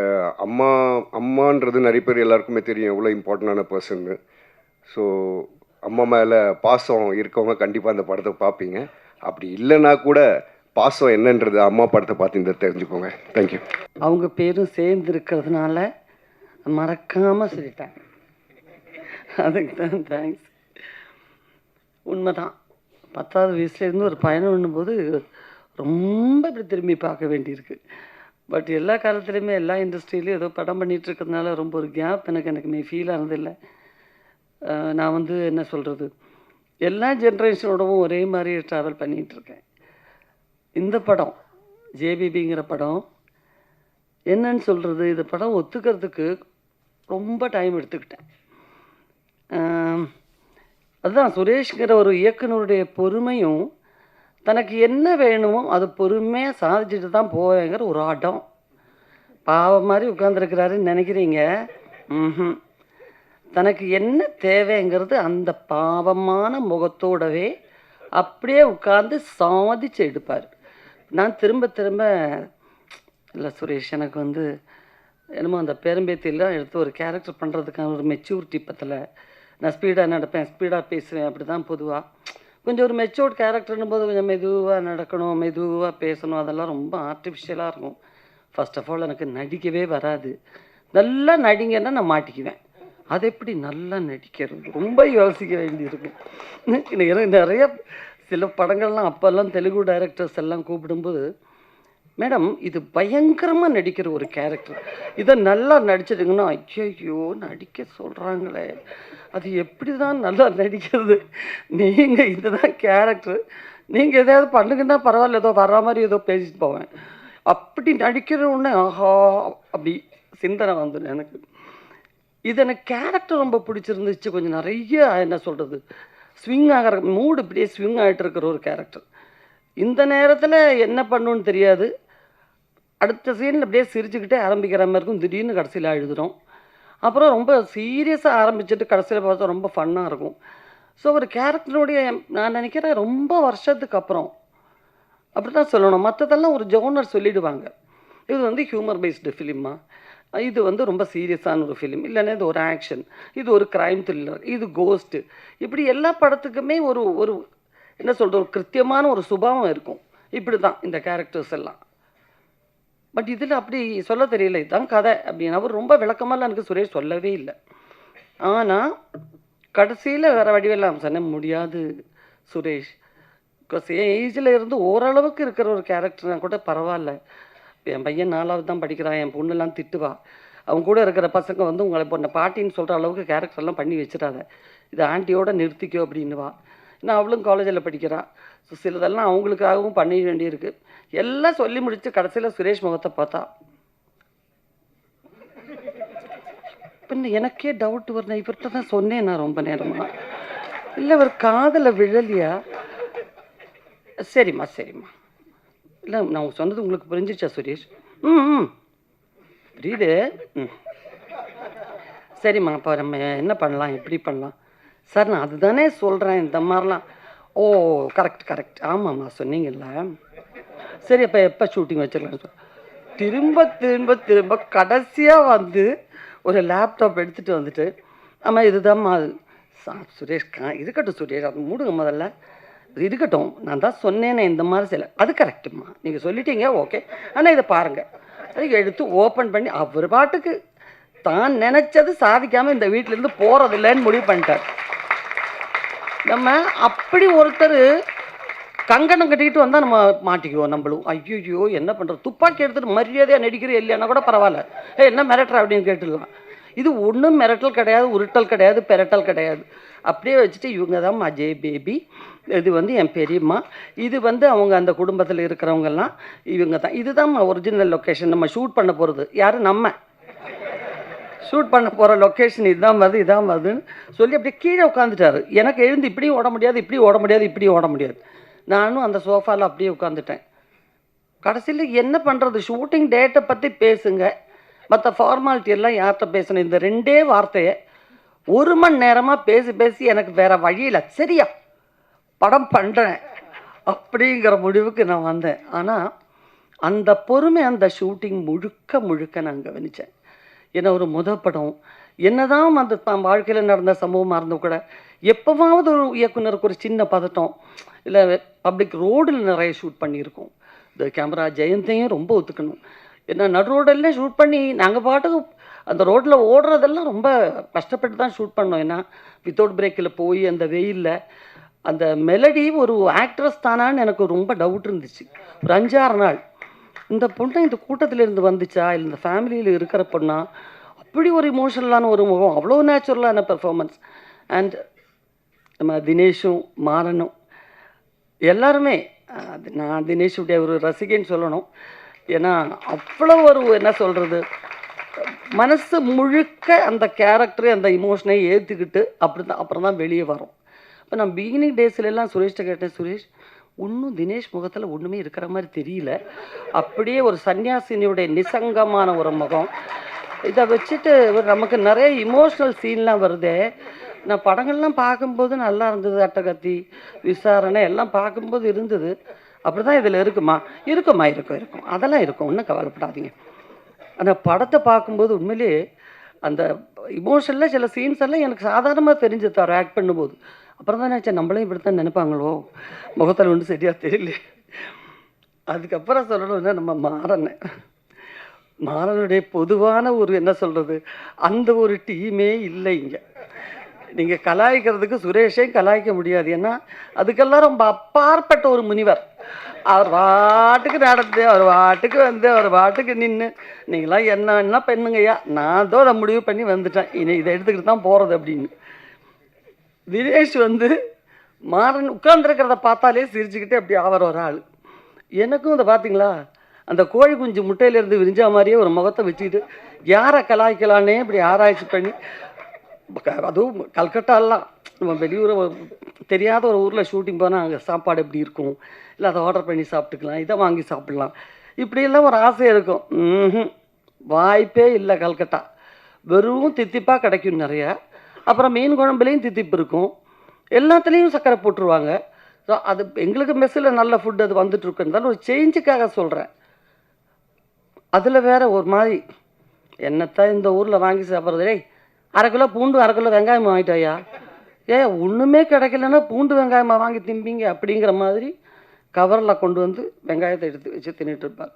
அம்மான்றது நிறைய பேர் எல்லாருக்குமே தெரியும் எவ்வளோ இம்பார்ட்டண்டான பர்சன்னு. ஸோ அம்மா மேலே பாசம் இருக்கவங்க கண்டிப்பாக இந்த படத்தை பார்ப்பீங்க. அப்படி இல்லைன்னா கூட பாசம் என்னன்றது அம்மா படத்தை பார்த்து இந்த தெரிஞ்சுக்கோங்க. தேங்க்யூ. அவங்க பேரும் சேர்ந்து இருக்கிறதுனால மறக்காமல் சொல்லிட்டாங்க, அதுக்கு தான் தேங்க்ஸ். உண்மைதான், 10வது வயசுலேருந்து ஒரு பயணம் பண்ணும்போது ரொம்ப இப்படி திரும்பி பார்க்க வேண்டியிருக்கு. பட் எல்லா காலத்துலேயுமே எல்லா இண்டஸ்ட்ரியிலையும் ஏதோ படம் பண்ணிகிட்டு இருக்கிறதுனால ரொம்ப ஒரு கேப் எனக்குமே ஃபீல் ஆனதில்லை. நான் வந்து என்ன சொல்கிறது, எல்லா ஜென்ரேஷனோடவும் ஒரே மாதிரி ட்ராவல் பண்ணிகிட்ருக்கேன். இந்த படம் ஜேபிபிங்கிற படம் என்னன்னு சொல்கிறது, இந்த படம் ஒத்துக்கிறதுக்கு ரொம்ப டைம் எடுத்துக்கிட்டேன். அதுதான் சுரேஷ்ங்கிற ஒரு இயக்குனருடைய பொறுமையும், தனக்கு என்ன வேணுமோ அது பொறுமையாக சாதிச்சுட்டு தான் போவேங்கிற ஒரு ஆட்டம். பாவம் மாதிரி உட்காந்துருக்கிறாருன்னு நினைக்கிறீங்க. தனக்கு என்ன தேவைங்கிறது அந்த பாவமான முகத்தோடவே அப்படியே உட்கார்ந்து சாதிச்சு எடுப்பார். நான் திரும்ப இல்லை சுரேஷ், எனக்கு வந்து என்னமோ அந்த பேரம்பேத்திலாம் எடுத்து ஒரு கேரக்டர் பண்ணுறதுக்கான ஒரு மெச்சூரிட்டி பத்தலை. நான் ஸ்பீடாக நடப்பேன், ஸ்பீடாக பேசுவேன், அப்படி தான் பொதுவாக. கொஞ்சம் ஒரு மெச்சூர்ட் கேரக்டர்னும் போது கொஞ்சம் மெதுவாக நடக்கணும், மெதுவாக பேசணும், அதெல்லாம் ரொம்ப ஆர்டிஃபிஷியலாக இருக்கும். ஃபர்ஸ்ட் ஆஃப் ஆல் எனக்கு நடிக்கவே வராது. நல்லா நடிங்கன்னா நான் மாட்டிக்குவேன். அது எப்படி நல்லா நடிக்கிறது ரொம்ப யோசிக்க வேண்டியிருக்கும். எனக்கு நிறைய சில படங்கள்லாம் அப்போல்லாம் தெலுங்கு டைரக்டர்ஸ் எல்லாம் கூப்பிடும்போது, மேடம் இது பயங்கரமாக நடிக்கிற ஒரு கேரக்டர், இதை நல்லா நடிச்சிட்டிங்கன்னா, ஐயோ நடிக்க சொல்கிறாங்களே, அது எப்படி தான் நல்லா நடிக்கிறது, நீங்கள் இதுதான் கேரக்டர், நீங்கள் எதாவது பண்ணுங்கன்னா பரவாயில்ல, ஏதோ வர்ற மாதிரி ஏதோ பேசிட்டு போவேன். அப்படி நடிக்கிற உடனே ஆஹா அப்படி சிந்தனை வந்துடும் எனக்கு. இது எனக்கு கேரக்டர் ரொம்ப பிடிச்சிருந்துச்சு. கொஞ்சம் நிறைய என்ன சொல்கிறது, ஸ்விங் ஆகிற மூடு இப்படியே ஸ்விங் ஆகிட்டு இருக்கிற ஒரு கேரக்டர். இந்த நேரத்தில் என்ன பண்ணுன்னு தெரியாது, அடுத்த சீனில் அப்படியே சிரிச்சுக்கிட்டே ஆரம்பிக்கிற மாதிரி இருக்கும், திடீர்னு கடைசியில் அழுதுடும். அப்புறம் ரொம்ப சீரியஸாக ஆரம்பிச்சுட்டு கடைசியில் பார்த்தா ரொம்ப ஃபன்னாக இருக்கும். ஸோ ஒரு கேரக்டருடைய நான் நினைக்கிறேன் ரொம்ப வருஷத்துக்கு அப்புறம் அப்படி தான் சொல்லணும். மற்றதெல்லாம் ஒரு ஜோனர் சொல்லிவிடுவாங்க, இது வந்து ஹியூமர் பேஸ்டு ஃபிலிமா, இது வந்து ரொம்ப சீரியஸான ஒரு ஃபிலிம், இல்லைன்னா இது ஒரு ஆக்ஷன், இது ஒரு க்ரைம் த்ரில்லர், இது கோஸ்ட்டு, இப்படி எல்லா படத்துக்குமே ஒரு ஒரு என்ன சொல்கிறது, ஒரு கிருத்தியமான ஒரு சுபாவம் இருக்கும். இப்படி தான் இந்த கேரக்டர்ஸ் எல்லாம். பட் இதில் அப்படி சொல்ல தெரியல, இதுதான் கதை அப்படின்னு அவர் ரொம்ப விளக்கமாலாம் எனக்கு சுரேஷ் சொல்லவே இல்லை. ஆனால் கடைசியில் வேறு வடிவெல்லாம் சொன்ன முடியாது சுரேஷ், பிகாஸ் என் ஏஜில் இருந்து ஓரளவுக்கு இருக்கிற ஒரு கேரக்டர்னா கூட பரவாயில்ல. என் பையன் 4வது தான் படிக்கிறான், என் பொண்ணெல்லாம் திட்டுவா. அவங்க கூட இருக்கிற பசங்க வந்து உங்களை இப்போ பாட்டின்னு சொல்கிற அளவுக்கு கேரக்டர்லாம் பண்ணி வச்சிடாத, இது ஆண்டியோட நிறுத்திக்கோ அப்படின்னுவா. ஏன்னா அவளும் காலேஜில் படிக்கிறா. ஸோ சிலதெல்லாம் அவங்களுக்காகவும் பண்ண வேண்டியிருக்கு. எல்லாம் சொல்லி முடித்து கடைசியில் சுரேஷ் முகத்தை பார்த்தா பின்ன எனக்கே டவுட் வரணும். இவர்கிட்ட தான் சொன்னேன் நான் ரொம்ப நேரமாக, இல்லை இவர் காதில் விழலையா? சரிம்மா சரிம்மா, இல்லை நான் சொன்னது உங்களுக்கு புரிஞ்சிச்சா சுரேஷ்? ம் புரியுது. சரிம்மா, அப்போ நம்ம என்ன பண்ணலாம், எப்படி பண்ணலாம்? சார் நான் அதுதானே சொல்கிறேன், இந்த மாதிரிலாம். ஓ கரெக்ட் ஆமாம்மா சொன்னீங்கல்ல. சரி அப்போ எப்போ ஷூட்டிங் வச்சிடலாம்? திரும்ப திரும்ப திரும்ப கடைசியாக வந்து ஒரு லேப்டாப் எடுத்துகிட்டு வந்துட்டு, ஆமாம் இதுதான்மா அது. சுரேஷ் இருக்கட்டும் சுரேஷ், அது மூடுங்க முதல்ல, இருக்கட்டும். நான் தான் சொன்னேனே இந்த மாதிரி சில, அது கரெக்டுமா, நீங்கள் சொல்லிட்டீங்க ஓகே. ஆனால் இதை பாருங்கள், அதுக்கு எடுத்து ஓப்பன் பண்ணி அவர் பாட்டுக்கு தான் நினச்சது சாதிக்காமல் இந்த வீட்டிலேருந்து போகிறதில்லைன்னு முடிவு பண்ணிட்டார். நம்ம அப்படி ஒருத்தர் கங்கணம் கட்டிக்கிட்டு வந்தால் நம்ம மாட்டிக்குவோம். நம்மளும் ஐயோ என்ன பண்ணுறது, துப்பாக்கி எடுத்துகிட்டு மரியாதையாக நடிக்கிற இல்லைன்னா கூட பரவாயில்ல, என்ன மிரட்டுற அப்படின்னு கேட்டுடலாம். இது ஒன்றும் மிரட்டல் கிடையாது, உருட்டல் கிடையாது, பெரட்டல் கிடையாது. அப்படியே வச்சுட்டு இவங்க தான் அஜய் பேபி, இது வந்து என் பெரியம்மா, இது வந்து அவங்க அந்த குடும்பத்தில் இருக்கிறவங்கெல்லாம் இவங்க தான். இதுதான் ஒரிஜினல் லொக்கேஷன், நம்ம ஷூட் பண்ண போகிறது. யார்? நம்ம ஷூட் பண்ண போகிற லொக்கேஷன் இதான் வருதுன்னு சொல்லி அப்படியே கீழே உட்காந்துட்டாரு. எனக்கு எழுந்து இப்படியும் ஓட முடியாது, இப்படியும் ஓட முடியாது, இப்படியும் ஓட முடியாது. நானும் அந்த சோஃபாவில் அப்படியே உட்காந்துட்டேன். கடைசியில் என்ன பண்ணுறது, ஷூட்டிங் டேட்டை பற்றி பேசுங்க, மற்ற ஃபார்மாலிட்டி எல்லாம் யார்கிட்ட பேசணும், இந்த 2 வார்த்தையை 1 மணி நேரமாக பேசி எனக்கு வேறு வழியில் சரியா படம் பண்ணுறேன் அப்படிங்கிற முடிவுக்கு நான் வந்தேன். ஆனால் அந்த பொறுமை அந்த ஷூட்டிங் முழுக்க நான் கவனித்தேன். ஏன்னா ஒரு படம் என்னதான் அந்த வாழ்க்கையில் நடந்த சம்பவமாக இருந்தும் கூட எப்போவாவது ஒரு இயக்குனருக்கு ஒரு சின்ன பதட்டம், இல்லை பப்ளிக் ரோடில் நிறைய ஷூட் பண்ணியிருக்கோம். இந்த கேமரா ஜெயந்தையும் ரொம்ப ஒத்துக்கணும். ஏன்னா நடு ரோடெல்லாம் ஷூட் பண்ணி நாங்கள் பாட்டுக்கு அந்த ரோட்டில் ஓடுறதெல்லாம் ரொம்ப கஷ்டப்பட்டு தான் ஷூட் பண்ணோம். ஏன்னா வித்தவுட் பிரேக்கில் போய் அந்த வெயிலில் அந்த மெலடி ஒரு ஆக்ட்ரஸ் தானான்னு எனக்கு ரொம்ப டவுட் இருந்துச்சு. ஒரு 5-6 நாள் இந்த பொண்ணை இந்த கூட்டத்தில் இருந்து வந்துச்சா, இல்லை இந்த ஃபேமிலியில் இருக்கிற பொண்ணா, அப்படி ஒரு இமோஷனலான ஒரு முகம், அவ்வளோ நேச்சுரலான பெர்ஃபார்மன்ஸ். அண்ட் நம்ம தினேஷும் மாறனும் எல்லாருமே, நான் தினேஷுடைய ஒரு ரசிகைன்னு சொல்லணும். ஏன்னா அவ்வளோ ஒரு என்ன சொல்கிறது, மனசு முழுக்க அந்த கேரக்டரு அந்த இமோஷனை ஏற்றுக்கிட்டு அப்புறம் தான் வெளியே வரும். இப்போ நான் பிகினிங் டேஸ்லெல்லாம் சுரேஷ்கிட்ட கேட்டேன், சுரேஷ் ஒன்றும் தினேஷ் முகத்தில் ஒன்றுமே இருக்கிற மாதிரி தெரியல, அப்படியே ஒரு சன்னியாசினியுடைய நிசங்கமான ஒரு முகம், இதை வச்சுட்டு நமக்கு நிறைய இமோஷ்னல் சீன்லாம் வருதே. நான் படங்கள்லாம் பார்க்கும்போது நல்லா இருந்தது, அட்டகத்தி, விசாரணை எல்லாம் பார்க்கும்போது இருந்தது. அப்படி தான் இதில் இருக்குமா? இருக்கும், அதெல்லாம் இருக்கும், ஒன்றும் கவலைப்படாதீங்க. ஆனால் படத்தை பார்க்கும்போது உண்மையிலே அந்த இமோஷனில் சில சீன்ஸ் எல்லாம் எனக்கு சாதாரணமாக தெரிஞ்சு தர ஆக்ட் பண்ணும்போது. அப்புறம் தான் நினச்சேன், நம்மளே இப்படி தான் நினைப்பாங்களோ, முகத்தில் ஒன்றும் சரியாக தெரியல. அதுக்கப்புறம் சொல்லணும்னா நம்ம மாறனுடைய பொதுவான ஒரு என்ன சொல்கிறது, அந்த ஒரு டீமே இல்லை இங்கே. நீங்கள் கலாய்க்கிறதுக்கு சுரேஷையும் கலாய்க்க முடியாது. ஏன்னா அதுக்கெல்லாம் ரொம்ப அப்பாற்பட்ட ஒரு முனிவர். அவர் பாட்டுக்கு நடந்து, அவர் பாட்டுக்கு வந்து, அவர் பாட்டுக்கு நின்று, நீங்களாம் என்ன பெண்ணுங்கய்யா, நான் தான் அதை முடிவு பண்ணி வந்துட்டேன், இனி இதை எடுத்துக்கிட்டு தான் போகிறது அப்படின்னு. தினேஷ் வந்து மாறன் உட்கார்ந்துருக்கிறத பார்த்தாலே சிரிச்சுக்கிட்டே அப்படி ஆகிற ஒரு ஆள். எனக்கும் அதை பார்த்தீங்களா, அந்த கோழி குஞ்சு முட்டையிலேருந்து விரிஞ்சா மாதிரியே ஒரு முகத்தை வச்சுக்கிட்டு யாரை கலாய்க்கலான்னே இப்படி ஆராய்ச்சி பண்ணி, அதுவும் கல்கட்டாலாம் நம்ம வெளியூர் தெரியாத ஒரு ஊரில் ஷூட்டிங் போனால் அங்கே சாப்பாடு எப்படி இருக்கும், இல்லை அதை ஆர்டர் பண்ணி சாப்பிட்டுக்கலாம், இதை வாங்கி சாப்பிட்லாம், இப்படியெல்லாம் ஒரு ஆசை இருக்கும். வாய்ப்பே இல்லை. கல்கட்டா வெறும் தித்திப்பாக கிடைக்கும் நிறையா. அப்புறம் மீன் குழம்புலேயும் தித்திப்பு இருக்கும், எல்லாத்துலேயும் சர்க்கரை போட்டுருவாங்க. ஸோ அது எங்களுக்கு மெஸ்ஸில் நல்ல ஃபுட் அது வந்துட்டுருக்குன்னு ஒரு சேஞ்சுக்காக சொல்கிறேன். அதில் வேறு ஒரு மாதிரி என்னத்தான் இந்த ஊரில் வாங்கி சாப்பிட்றது, 1/2 கிலோ பூண்டு 1/2 கிலோ வெங்காயம் வாங்கிட்டோயா, ஒன்றுமே கிடைக்கலன்னா பூண்டு வெங்காயமாக வாங்கி திம்பிங்க அப்படிங்கிற மாதிரி கவரில் கொண்டு வந்து வெங்காயத்தை எடுத்து வச்சு தின்னுட்டு இருப்பார்.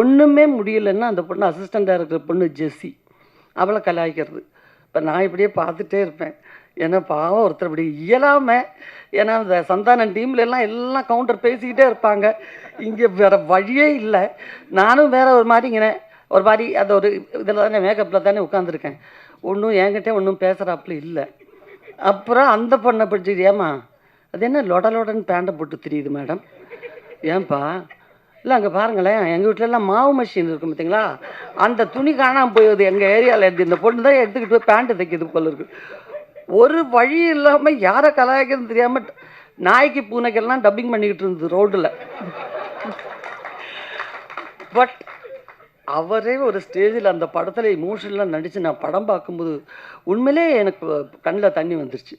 ஒன்றுமே முடியலைன்னா அந்த பொண்ணு அசிஸ்டண்ட்டாக இருக்கிற பொண்ணு ஜெஸ்ஸி, அவளை கலாய்க்கிறது. இப்போ நான் இப்படியே பார்த்துட்டே இருப்பேன், ஏன்னா பாவம் ஒருத்தர் இப்படி இயலாமல், ஏன்னா இந்த சந்தானம் டீம்ல எல்லாம் கவுண்டர் பேசிக்கிட்டே இருப்பாங்க. இங்கே வேறு வழியே இல்லை. நானும் வேற ஒரு மாதிரிங்கிறேன், ஒரு மாதிரி அது ஒரு இதில் தானே மேக்கப்பில் தானே உட்காந்துருக்கேன். ஒன்றும் என்கிட்ட ஒன்றும் பேசுகிறாப்புல இல்லை. அப்புறம் அந்த பொண்ணை பிடிச்சிட்டு, ஏம்மா அது என்ன லொடன்னு பேண்டை போட்டு தெரியுது மேடம், ஏன்பா? இல்லை அங்கே பாருங்களேன், எங்கள் வீட்டிலலாம் மாவு மிஷின் இருக்கும் பார்த்தீங்களா, அந்த துணி காணாமல் போயிடுது எங்கள் ஏரியாவில் எடுத்து, இந்த பொண்ணு தான் எடுத்துக்கிட்டு போய் பேண்ட்டு தைக்கிது போல இருக்கு. ஒரு வழி இல்லாமல் யாரை கலாய்க்கிறதுன்னு தெரியாமல் நாய்க்கு பூனைக்கெல்லாம் டப்பிங் பண்ணிக்கிட்டு இருந்தது ரோட்டில். பட் அவரே ஒரு ஸ்டேஜில் அந்த படத்தில் இமோஷனலாக நடித்து நான் படம் பார்க்கும்போது உண்மையிலே எனக்கு கண்ணில் தண்ணி வந்துருச்சு.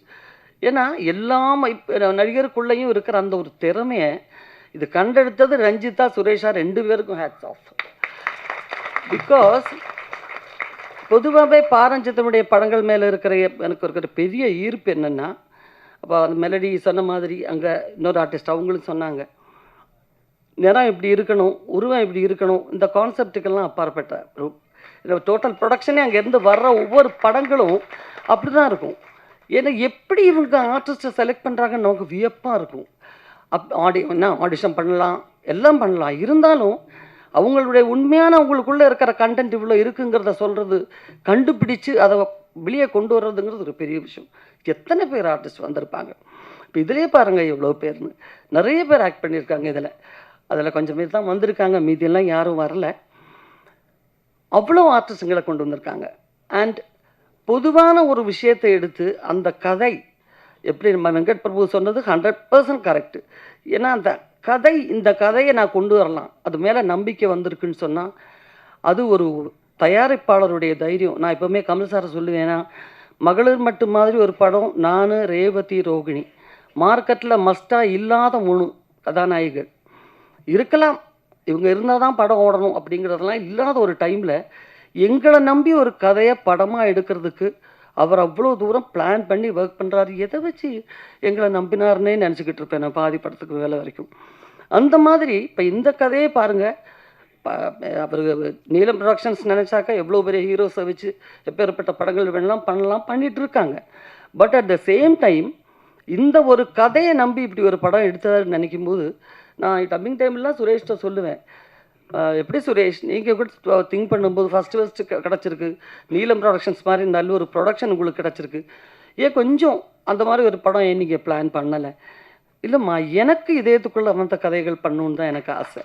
ஏன்னா எல்லாம் இப்போ நடிகருக்குள்ளேயும் இருக்கிற அந்த ஒரு திறமையை இது கண்டெடுத்தது ரஞ்சிதா சுரேஷா 2 பேருக்கும் ஹேட்ஸ் ஆஃப். பிகாஸ் பொதுவாகவே பாரஞ்சித்தனுடைய படங்கள் மேலே இருக்கிற எனக்கு இருக்கிற பெரிய ஈர்ப்பு என்னென்னா, அப்போ அந்த மெலடி சொன்ன மாதிரி அங்கே இன்னொரு ஆர்டிஸ்ட் அவங்களும் சொன்னாங்க, நிறம் இப்படி இருக்கணும், உருவம் இப்படி இருக்கணும், இந்த கான்செப்டுக்கெல்லாம் அப்பாற்பட்ட டோட்டல் ப்ரொடக்ஷனே அங்கேருந்து வர்ற ஒவ்வொரு படங்களும் அப்படி தான் இருக்கும். ஏன்னா எப்படி இவங்க ஆர்டிஸ்ட்டை செலக்ட் பண்ணுறாங்கன்னு நமக்கு வியப்பாக இருக்கும். ஆடிஷன் பண்ணலாம், எல்லாம் பண்ணலாம், இருந்தாலும் அவங்களுடைய உண்மையான அவங்களுக்குள்ளே இருக்கிற கண்டென்ட் இவ்வளோ இருக்குங்கிறத சொல்கிறது, கண்டுபிடிச்சு அதை வெளியே கொண்டு வர்றதுங்கிறது ஒரு பெரிய விஷயம். எத்தனை பேர் ஆர்டிஸ்ட் வந்திருப்பாங்க. இப்போ இதிலே பாருங்கள் எவ்வளோ பேர்னு, நிறைய பேர் ஆக்ட் பண்ணியிருக்காங்க இதில். அதில் கொஞ்சம் பேர் தான் வந்திருக்காங்க, மீதியெல்லாம் யாரும் வரல. அவ்வளோ ஆர்டிஸ்ட்டுங்களை கொண்டு வந்திருக்காங்க. அண்ட் பொதுவான ஒரு விஷயத்தை எடுத்து அந்த கதை எப்படி நம்ம வெங்கட் பிரபு சொன்னது 100% கரெக்டு. ஏன்னா அந்த கதை, இந்த கதையை நான் கொண்டு வரலாம், அது மேலே நம்பிக்கை வந்திருக்குன்னு சொன்னால் அது ஒரு தயாரிப்பாளருடைய தைரியம். நான் எப்போவுமே கமல் சாரை சொல்லுவேன்னா, மகளிர் மட்டும் மாதிரி ஒரு படம், நான் ரேவதி ரோகிணி, மார்க்கெட்டில் மஸ்டாக இல்லாத 3 கதாநாயகிகள் இருக்கலாம், இவங்க இருந்தால் தான் படம் ஓடணும் அப்படிங்கிறதெல்லாம் இல்லாத ஒரு டைமில் எங்களை நம்பி ஒரு கதையை படமாக எடுக்கிறதுக்கு அவர் அவ்வளோ தூரம் பிளான் பண்ணி ஒர்க் பண்ணுறாரு. எதை வச்சு எங்களை நம்பினார்னே நினச்சிக்கிட்டு இருப்பேன் நான் பாதி படத்துக்கு வேலை வரைக்கும். அந்த மாதிரி இப்போ இந்த கதையே பாருங்கள், அவர் நீலம் ப்ரொடக்ஷன்ஸ் நினச்சாக்கா எவ்வளோ பெரிய ஹீரோஸை வச்சு எப்பேற்பட்ட படங்கள் வேணலாம் பண்ணிகிட்டு இருக்காங்க. But at the same time இந்த ஒரு கதையை நம்பி இப்படி ஒரு படம் எடுத்தாருன்னு நினைக்கும் போது நான் டப்பிங் டைம்லாம் சுரேஷ்ட சொல்லுவேன், எப்படி சுரேஷ் நீங்கள் கூட திங்க் பண்ணும்போது ஃபஸ்ட்டு கிடச்சிருக்கு, நீலம் ப்ரொடக்ஷன்ஸ் மாதிரி நல்ல ஒரு ப்ரொடக்ஷன் உங்களுக்கு கிடச்சிருக்கு, ஏன் கொஞ்சம் அந்த மாதிரி ஒரு படம் ஏன் நீங்கள் பிளான் பண்ணலை? இல்லைம்மா, எனக்கு இதயத்துக்குள்ளே அந்த கதைகள் பண்ணணுன்னு தான் எனக்கு ஆசை.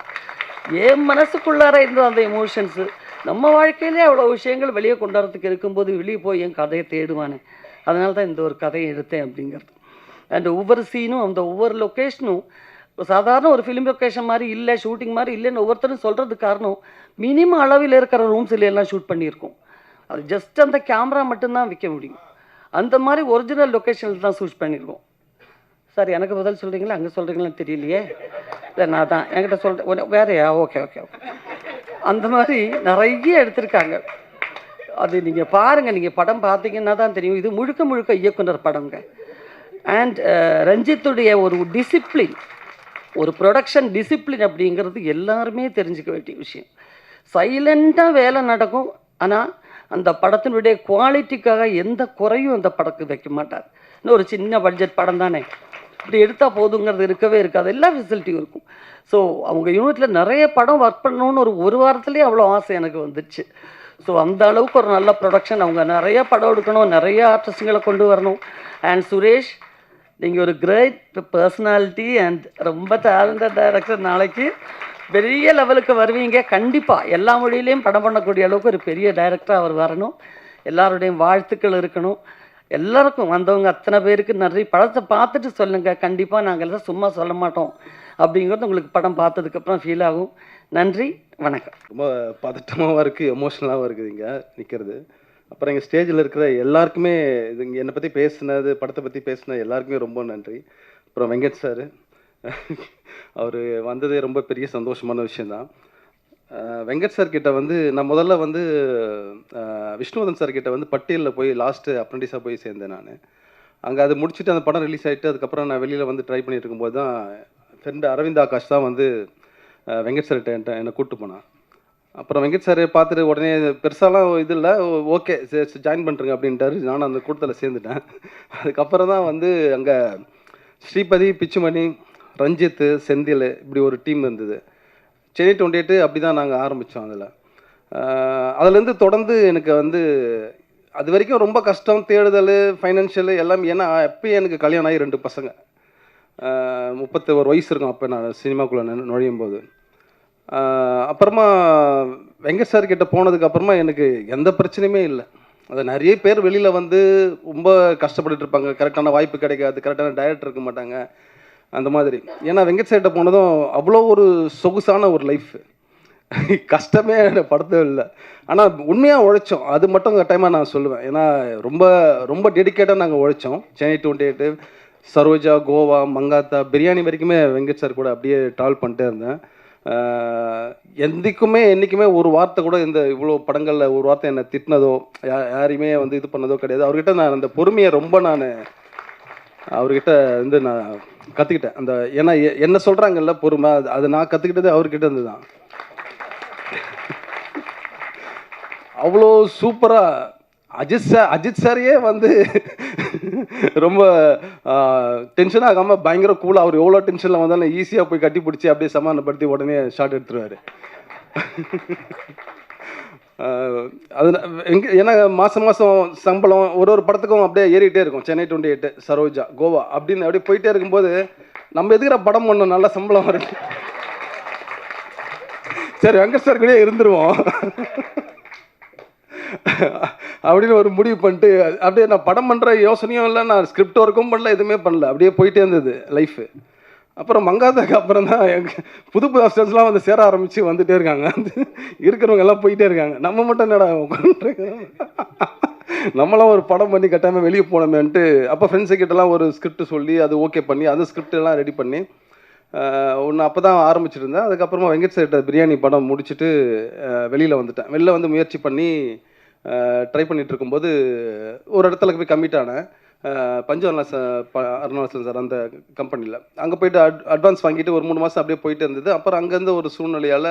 என் மனசுக்குள்ளார இருந்த அந்த எமோஷன்ஸு நம்ம வாழ்க்கையிலே அவ்வளோ விஷயங்கள் வெளியே கொண்டு வரதுக்கு இருக்கும்போது வெளியே போய் என் கதையை தேடுவானே, அதனால தான் இந்த ஒரு கதையை எடுத்தேன் அப்படிங்கிறது. அண்ட் ஒவ்வொரு சீனும் அந்த ஒவ்வொரு லொக்கேஷனும் சாதாரண ஒரு ஃபிலிம் லொக்கேஷன் மாதிரி இல்லை, ஷூட்டிங் மாதிரி இல்லைன்னு ஒவ்வொருத்தரும் சொல்கிறதுக்கு காரணம் மினிமம் அளவில் இருக்கிற ரூம்ஸில் எல்லாம் ஷூட் பண்ணியிருக்கோம். அது ஜஸ்ட் அந்த கேமரா மட்டும்தான் விற்க முடியும். அந்த மாதிரி ஒரிஜினல் லொக்கேஷனில் தான் ஷூட் பண்ணியிருக்கோம். சார் எனக்கு பதில் சொல்கிறீங்களா, அங்கே சொல்கிறீங்களான்னு தெரியலையே. இல்லை நான் தான் என்கிட்ட சொல்கிறேன், வேறையா? Okay okay okay. அந்த மாதிரி நிறைய எடுத்திருக்காங்க. அது நீங்கள் பாருங்கள், நீங்கள் படம் பார்த்தீங்கன்னா தான் தெரியும். இது முழுக்க முழுக்க இயக்குனர் படங்க. அண்ட் ரஞ்சித்துடைய ஒரு டிசிப்ளின், ஒரு ப்ரொடக்ஷன் டிசிப்ளின் அப்படிங்கிறது எல்லாருமே தெரிஞ்சுக்க வேண்டிய விஷயம். சைலண்ட்டாக வேலை நடக்கும், ஆனால் அந்த படத்தினுடைய குவாலிட்டிக்காக எந்த குறையும் அந்த படத்துக்கு வைக்க மாட்டார். இன்னும் ஒரு சின்ன பட்ஜெட் படம் தானே, இப்படி எடுத்தால் போதுங்கிறது இருக்கவே இருக்காது, எல்லா ஃபெசிலிட்டியும் இருக்கும். ஸோ அவங்க யூனிட்டில் நிறைய படம் ஒர்க் பண்ணணுன்னு ஒரு வாரத்துலேயே அவ்வளோ ஆசை எனக்கு வந்துடுச்சு. ஸோ அந்த அளவுக்கு ஒரு நல்ல ப்ரொடக்ஷன், அவங்க நிறைய படம் எடுக்கணும், நிறைய ஆர்டிஸ்ட்டுங்களை கொண்டு வரணும். அண்ட் சுரேஷ், நீங்கள் ஒரு கிரேட் பர்சனாலிட்டி அண்ட் ரொம்ப டேலண்டட் டைரக்டர். நாளைக்கு பெரிய லெவலுக்கு வருவீங்க கண்டிப்பாக. எல்லா மொழியிலையும் படம் பண்ணக்கூடிய அளவுக்கு ஒரு பெரிய டைரக்டராக அவர் வரணும். எல்லாருடையும் வாழ்த்துக்கள் இருக்கணும். எல்லாருக்கும் வந்தவங்க அத்தனை பேருக்கு நன்றி. படத்தை பார்த்துட்டு சொல்லுங்கள், கண்டிப்பாக நாங்கள் எல்லாம் சும்மா சொல்ல மாட்டோம் அப்படிங்கிறது உங்களுக்கு படம் பார்த்ததுக்கப்புறம் ஃபீல் ஆகும். நன்றி, வணக்கம். ரொம்ப பதட்டமாகவும் இருக்குது, எமோஷ்னலாகவும் இருக்குது இங்கே நிற்கிறது. அப்புறம் எங்கள் ஸ்டேஜில் இருக்கிற எல்லாருக்குமே, இது இங்கே என்னை பற்றி பேசுனது, படத்தை பற்றி பேசுனது எல்லாருக்குமே ரொம்ப நன்றி. அப்புறம் வெங்கட் சார், அவர் வந்ததே ரொம்ப பெரிய சந்தோஷமான விஷயந்தான். வெங்கட் சார் கிட்ட வந்து நான் முதல்ல வந்து விஷ்ணுவர்தன் சார் கிட்ட வந்து பட்டியலில் போய் லாஸ்ட்டு அப்ரெண்டிஸாக போய் சேர்ந்தேன் நான். அங்கே அது முடிச்சுட்டு அந்த படம் ரிலீஸ் ஆகிட்டு அதுக்கப்புறம் நான் வெளியில் வந்து ட்ரை பண்ணிட்டு இருக்கும்போது தான் ஃப்ரெண்டு அரவிந்த் ஆகாஷ் தான் வந்து வெங்கட் சார்கிட்ட என்னை கூப்பிட்டு போனான். அப்புறம் வெங்கட் சார் பார்த்துட்டு உடனே பெருசாலாம் இது இல்லை, ஓகே ஜாயின் பண்ணுறேங்க அப்படின்ட்டாரு. நானும் அந்த கூட்டத்தில் சேர்ந்துட்டேன். அதுக்கப்புறம் தான் வந்து அங்கே ஸ்ரீபதி, பிச்சுமணி, ரஞ்சித், செந்தில் இப்படி ஒரு டீம் இருந்தது. சென்னை 28 அப்படி தான் நாங்கள் ஆரம்பித்தோம். அதுலேருந்து தொடர்ந்து எனக்கு வந்து அது வரைக்கும் ரொம்ப கஷ்டம், தேடுதல், ஃபைனான்ஷியல் எல்லாமே. ஏன்னா அப்பயே எனக்கு கல்யாணம் ஆகி 2 பசங்க, 31 வயசு இருக்கும் அப்போ நான் சினிமாக்குள்ளே நுழையும் போது. அப்புறமா வெங்கட் சார் கிட்ட போனதுக்கப்புறமா எனக்கு எந்த பிரச்சனையுமே இல்லை. அது நிறைய பேர் வெளியில் வந்து ரொம்ப கஷ்டப்பட்டுட்டு இருப்பாங்க, கரெக்டான வாய்ப்பு கிடைக்காது, கரெக்டான டைரக்டர் இருக்க மாட்டாங்க அந்த மாதிரி. ஏன்னா வெங்கட் சார்கிட்ட போனதும் அவ்வளோ ஒரு சொகுசான ஒரு லைஃப், கஷ்டமே படுத்தவே இல்லை. ஆனால் உண்மையாக உழைச்சோம், அது மட்டும் டைமாக நான் சொல்லுவேன். ஏன்னா ரொம்ப ரொம்ப டெடிக்கேட்டாக நாங்கள் உழைச்சோம். சென்னை 28, சரோஜா, கோவா, மங்காத்தா, பிரியாணி வரைக்குமே வெங்கட் சார் கூட அப்படியே ட்ராவல் பண்ணிட்டே இருந்தேன். என்றைக்குமே ஒரு வார்த்தை கூட இந்த இவ்வளோ படங்களில் ஒரு வார்த்தை என்னை திட்டினதோ யாரையுமே வந்து இது பண்ணதோ கிடையாது. அவர்கிட்ட நான் அந்த பொறுமையை ரொம்ப அவர்கிட்ட வந்து நான் கற்றுக்கிட்டேன். அந்த ஏன்னா என்ன சொல்கிறாங்கல்ல பொறுமை, அது நான் கற்றுக்கிட்டது அவர்கிட்ட இருந்து தான். அவ்வளோ சூப்பராக அஜித் சாரையே வந்து ரொம்ப டென்ஷன் ஆகாமல் பயங்கர கூலாக, அவர் எவ்வளோ டென்ஷனில் வந்தாலும் ஈஸியாக போய் கட்டி பிடிச்சி அப்படியே சமாதானப்படுத்தி உடனே ஷாட் எடுத்துருவார். அது ஏன்னா மாதம் சம்பளம் ஒரு படத்துக்கும் அப்படியே ஏறிட்டே இருக்கும். சென்னை 28, சரோஜா, கோவா அப்படின்னு அப்படியே போயிட்டே இருக்கும்போது நம்ம எதுக்கிற படம் பண்ணோம், நல்ல சம்பளம் வருது, சரி வெங்கட் சார் கூட இருந்துருவோம் அப்படின்னு ஒரு முடிவு பண்ணிட்டு அப்படியே நான் படம் பண்ணுற யோசனையும் இல்லை, நான் ஸ்கிரிப்ட் ஒர்க்கும் பண்ணல, எதுவுமே பண்ணல, அப்படியே போயிட்டே இருந்தது லைஃபு. அப்புறம் மங்காதாக்கு அப்புறம் தான் புது அசிஸ்டன்ஸ்லாம் வந்து சேர ஆரம்பித்து வந்துகிட்டே இருக்காங்க, இருக்கிறவங்க எல்லாம் போயிட்டே இருக்காங்க. நம்ம மட்டும் என்னடா உட்காந்துருக்கோம், நம்மளாம் ஒரு படம் பண்ணி கட்டாமல் வெளியே போனோமேன்ட்டு அப்போ ஃப்ரெண்ட்ஸு கிட்டலாம் ஒரு ஸ்கிரிப்ட் சொல்லி அது ஓகே பண்ணி அந்த ஸ்கிரிப்ட் எல்லாம் ரெடி பண்ணி ஒன்று அப்போ தான் ஆரம்பிச்சிருந்தேன். அதுக்கப்புறமா வெங்கட் சார்கிட்ட பிரியாணி படம் முடிச்சுட்டு வெளியில் வந்துட்டேன். வெளில வந்து முயற்சி பண்ணி ட்ரை பண்ணிகிட்டு இருக்கும்போது ஒரு இடத்துல போய் கம்மிட் ஆனேன். பஞ்சு அருணாச்சலம் சார் அந்த கம்பெனியில். அங்கே போயிட்டு அட்வான்ஸ் வாங்கிட்டு ஒரு 3 மாதம் அப்படியே போயிட்டு இருந்தது. அப்புறம் அங்கேருந்து ஒரு சூழ்நிலையால்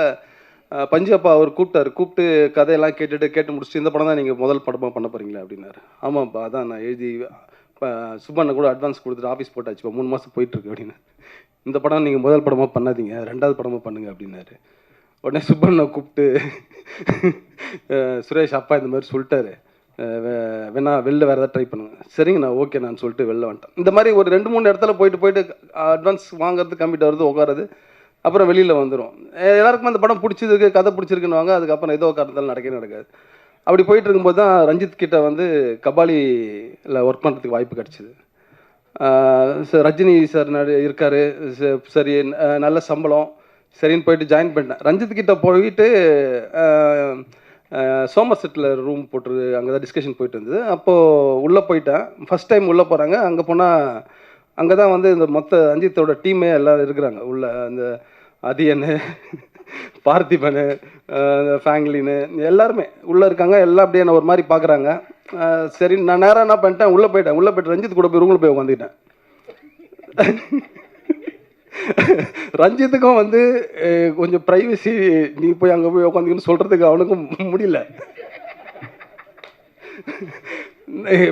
பஞ்சு அப்பா அவர் கூப்பிட்டு கதையெல்லாம் கேட்டு முடிச்சுட்டு இந்த படம் தான் நீங்கள் முதல் படமாக பண்ண போகிறீங்களா அப்படின்னாரு. ஆமாப்பா, அதான் நான் எழுதி சுப்பண்ணை கூட அட்வான்ஸ் கொடுத்துட்டு ஆஃபீஸ் போட்டாச்சுப்பா, 3 மாதம் போயிட்டுருக்கு அப்படின்னு. இந்த படம் நீங்கள் முதல் படமாக பண்ணாதீங்க, 2வது படமாக பண்ணுங்க அப்படின்னாரு. உடனே சுப்பண்ணை கூப்பிட்டு சுரேஷ் அப்பா இந்த மாதிரி சொல்லிட்டாரு, வேணா வெளில வேறு ஏதாவது ட்ரை பண்ணுங்க. சரிங்கண்ணா ஓகே நான் சொல்லிட்டு வெளில வந்துட்டேன். இந்த மாதிரி ஒரு 2-3 இடத்துல போயிட்டு அட்வான்ஸ் வாங்குறது, கம்மிட் ஆகிறது, உட்காருது, அப்புறம் வெளியில் வந்துடும். எல்லாருக்குமே அந்த படம் பிடிச்சிருக்கு, கதை பிடிச்சிருக்குன்னு வாங்க, அதுக்கப்புறம் ஏதோ காரணத்தால் நடக்காது. அப்படி போயிட்டு இருக்கும்போது தான் ரஞ்சித் கிட்ட வந்து கபாலியில் ஒர்க் பண்ணுறதுக்கு வாய்ப்பு கிடச்சிது. ரஜினி சார் இருக்கார், சரி நல்ல சம்பளம், சரின்னு போயிட்டு ஜாயின் பண்ணிட்டேன். ரஞ்சித் கிட்ட போயிட்டு சோமர்செட்டில் ரூம் போட்டு அங்கே தான் டிஸ்கஷன் போயிட்டு இருந்தது. அப்போது உள்ளே போயிட்டேன், ஃபஸ்ட் டைம் உள்ளே போகிறாங்க. அங்கே போனால் அங்கே தான் வந்து இந்த மொத்த ரஞ்சித்தோட டீமே எல்லோரும் இருக்கிறாங்க உள்ள. அந்த அதியனு, பார்த்திபனு, ஃபேங்லின்னு எல்லாருமே உள்ளே இருக்காங்க. எல்லாம் அப்படியே என்ன ஒரு மாதிரி பார்க்குறாங்க. சரி நான் நேராக என்ன பண்ணிட்டேன், உள்ளே போயிட்டு ரஞ்சித் கூட போய் ரூமில் போய் உட்காந்துக்கிட்டேன். ரஞ்சித்துக்கும் வந்து கொஞ்சம் ப்ரைவசி, நீ போய் அங்கே போய் உட்காந்துக்கன்னு சொல்கிறதுக்கு அவனுக்கும் முடியல.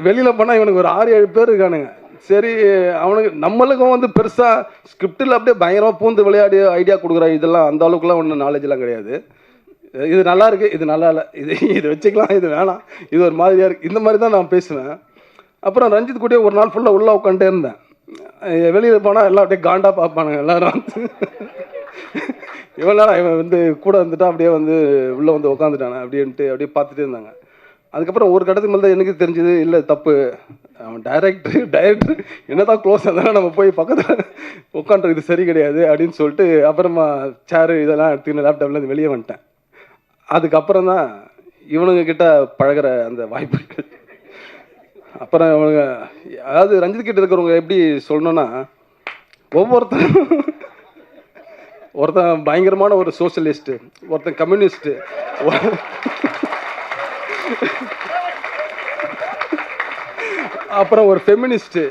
வெளியில் போனால் இவனுக்கு ஒரு 6-7 பேர் இருக்கானுங்க. சரி அவனுக்கு நம்மளுக்கும் வந்து பெருசாக ஸ்கிரிப்டில் அப்படியே பயங்கரமாக பூந்து விளையாடி ஐடியா கொடுக்குறா, இதெல்லாம் அந்த அளவுக்குலாம் ஒன்றும் நாலேஜெலாம் கிடையாது. இது நல்லா இருக்குது, இது நல்லா இல்லை, இது வச்சுக்கலாம், இது வேணாம், இது ஒரு மாதிரியாக இருக்குது, இந்த மாதிரி தான் நான் பேசுவேன். அப்புறம் ரஞ்சித் கூடயே ஒரு நாள் ஃபுல்லாக உள்ளே உட்காந்துட்டே இருந்தேன். வெளியில் போனால் எல்லாம் அப்படியே காண்டாக பார்ப்பானுங்க எல்லாரும். இவன் வந்து கூட வந்துட்டா அப்படியே வந்து உள்ளே வந்து உட்காந்துட்டானே அப்படின்ட்டு அப்படியே பார்த்துட்டே இருந்தாங்க. அதுக்கப்புறம் ஒரு கட்டத்துக்கு மேலே தான் எனக்கு தெரிஞ்சது, இல்லை தப்பு, அவன் டைரக்டர் என்ன தான் க்ளோஸ் இருந்தாலும் நம்ம போய் பக்கத்தில் உட்காந்துறது இது சரி கிடையாது அப்படின்னு சொல்லிட்டு அப்புறமா சேரு இதெல்லாம் எடுத்துக்கின்னு லேப்டாப்லேருந்து வெளியே வந்துட்டேன். அதுக்கப்புறம் தான் இவனுங்க கிட்ட பழகிற அந்த வாய்ப்புகள். அப்புறம் இவனுங்க அதாவது ரஞ்சித் கிட்ட இருக்கிறவங்க எப்படி சொல்லணும்னா, ஒருத்தன் பயங்கரமான ஒரு சோஷியலிஸ்ட்டு, ஒருத்தன் கம்யூனிஸ்ட்டு, அப்புறம் ஒரு ஃபெமினிஸ்ட்டு,